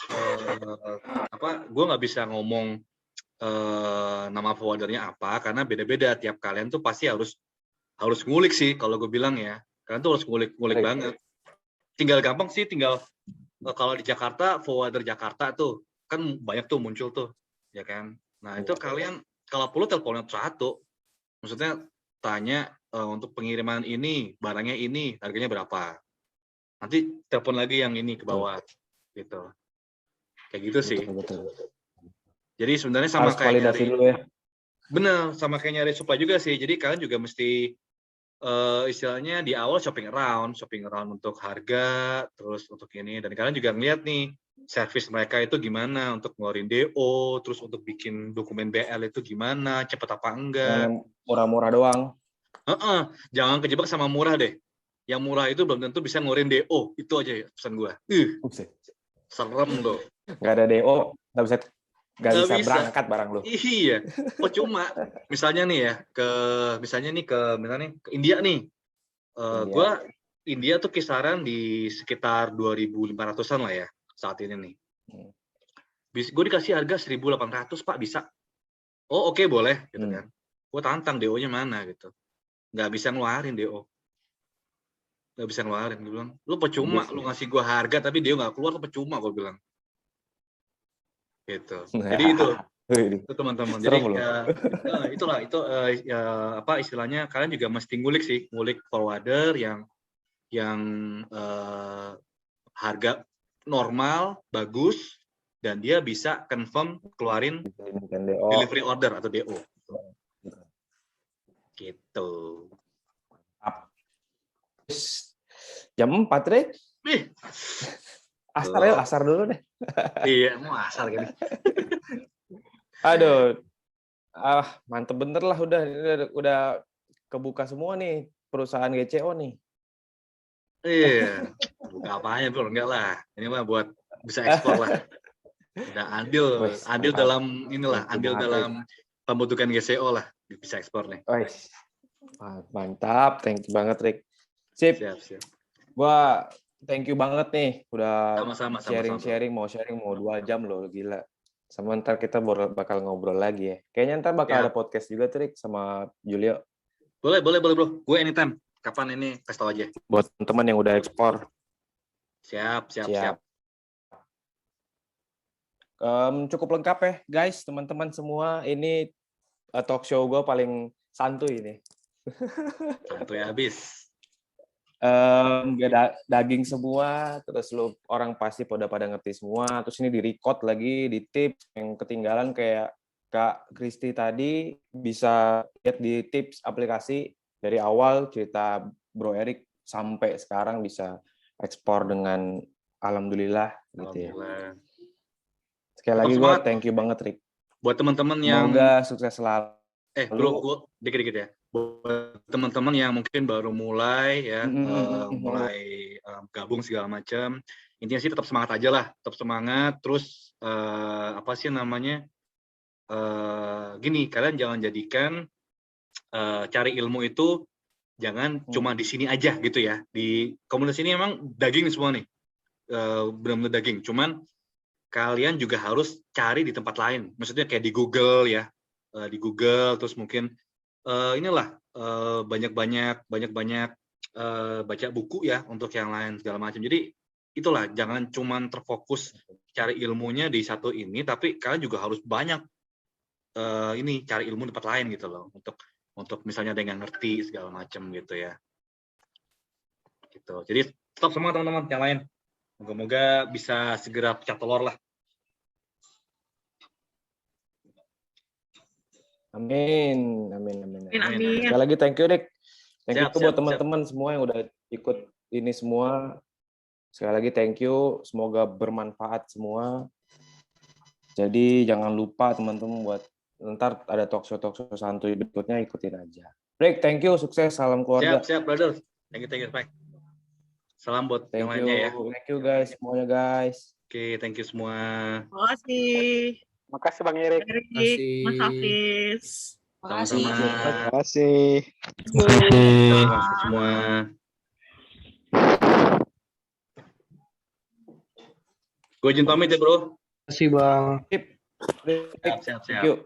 gue nggak bisa ngomong nama forwardernya apa karena beda-beda, tiap kalian tuh pasti harus ngulik sih kalau gue bilang ya. Kalian tuh harus ngulik banget. Tinggal gampang sih, tinggal kalau di Jakarta, forwarder Jakarta tuh kan banyak tuh muncul tuh, ya kan. Nah itu kalian kalau perlu teleponnya satu, maksudnya tanya untuk pengiriman ini, barangnya ini, harganya berapa. Nanti telepon lagi yang ini ke bawah, gitu. Kayak gitu sih. Betul. Jadi sebenarnya sama harus kayak validasi nyari, dulu ya. Bener, sama kayak nyari supply juga sih. Jadi kalian juga mesti istilahnya di awal shopping around untuk harga, terus untuk ini, dan kalian juga ngeliat nih service mereka itu gimana untuk ngeluarin DO, terus untuk bikin dokumen BL itu gimana, cepet apa enggak. Yang murah-murah doang. Jangan kejebak sama murah deh. Yang murah itu belum tentu bisa ngeluarin DO, itu aja ya pesan gue. Serem loh. Nggak ada DO, nggak bisa berangkat barang lo. Iya, cuma misalnya nih ya ke India nih. Gue India tuh kisaran di sekitar 2.500-an lah ya saat ini nih. Gue dikasih harga 1.800 Pak, bisa? Oh oke, boleh gitu kan. Gue tantang DO-nya mana gitu. Nggak bisa ngeluarin DO. Nggak bisa ngeluarin. Gue bilang, lu percuma, lu ngasih gue harga tapi DO nggak keluar, lu percuma, gue bilang. Gitu. Jadi itu teman-teman. Jadi itulah istilahnya kalian juga mesti ngulik forwarder yang harga normal bagus dan dia bisa confirm keluarin delivery order atau DO. Gitu. Jam 4, Rek. Asar dulu deh. Iya, mau asar gini. Aduh. Mantep bener lah, udah kebuka semua nih perusahaan GCO nih. Iya. Buka apanya, Bro? Enggak lah. Ini mah buat bisa ekspor lah. Udah adil dalam inilah, adil dalam pembentukan GCO lah, bisa ekspor nih. Mantap, thank you banget, Rick. Sip. Gua thank you banget nih udah sharing mau 2 jam loh, gila. Sama ntar kita bakal ngobrol lagi ya. Kayaknya ntar bakal ada podcast juga tuh, Rick, sama Julio. Boleh Bro. Gue anytime. Kapan ini kasih tau aja. Buat teman yang udah ekspor. Siap. Cukup lengkap ya, guys, teman-teman semua. Ini talk show gue paling santuy nih. Santuy habis. Daging semua, terus orang pasti pada ngerti semua. Terus ini di record lagi, di tips yang ketinggalan kayak Kak Kristi tadi bisa lihat di tips aplikasi dari awal cerita Bro Erik sampai sekarang bisa ekspor dengan alhamdulillah gitu ya. Sekali lagi gue thank you banget Rick. Buat teman-teman yang semoga sukses selalu. Bro, gue dikit-dikit ya. Buat teman-teman yang mungkin baru mulai ya, mulai gabung segala macam, intinya sih tetap semangat aja lah, tetap semangat. Terus apa sih namanya? Gini, kalian jangan jadikan cari ilmu itu jangan cuma di sini aja gitu ya. Di komunitas ini emang daging semua nih, benar-benar daging. Cuman kalian juga harus cari di tempat lain. Maksudnya kayak di Google ya, di Google. Terus mungkin inilah banyak-banyak baca buku ya untuk yang lain segala macam. Jadi itulah, jangan cuma terfokus cari ilmunya di satu ini, tapi kalian juga harus banyak cari ilmu di tempat lain gitu loh, untuk misalnya ada yang nggak ngerti segala macam gitu ya. Gitu. Jadi tetap semangat teman-teman yang lain. Moga-moga bisa segera pecah telur lah. Amin. Sekali lagi thank you Rick. Thank you buat teman-teman semua yang udah ikut ini semua. Sekali lagi thank you. Semoga bermanfaat semua. Jadi jangan lupa teman-teman buat ntar ada talk show santuy berikutnya, ikutin aja. Rick, thank you, sukses, salam keluarga. Siap, brother. Thank you, Pak. Salam buat yang lainnya ya. Thank you guys, semuanya guys. Oke, thank you semua. Makasih. Makasih Bang Erik. Mas Hafiz. Sama-sama. Terima kasih. Semua. Gue izin pamit ya, Bro. Terima kasih, Bang. Siap. Siap. Thank you.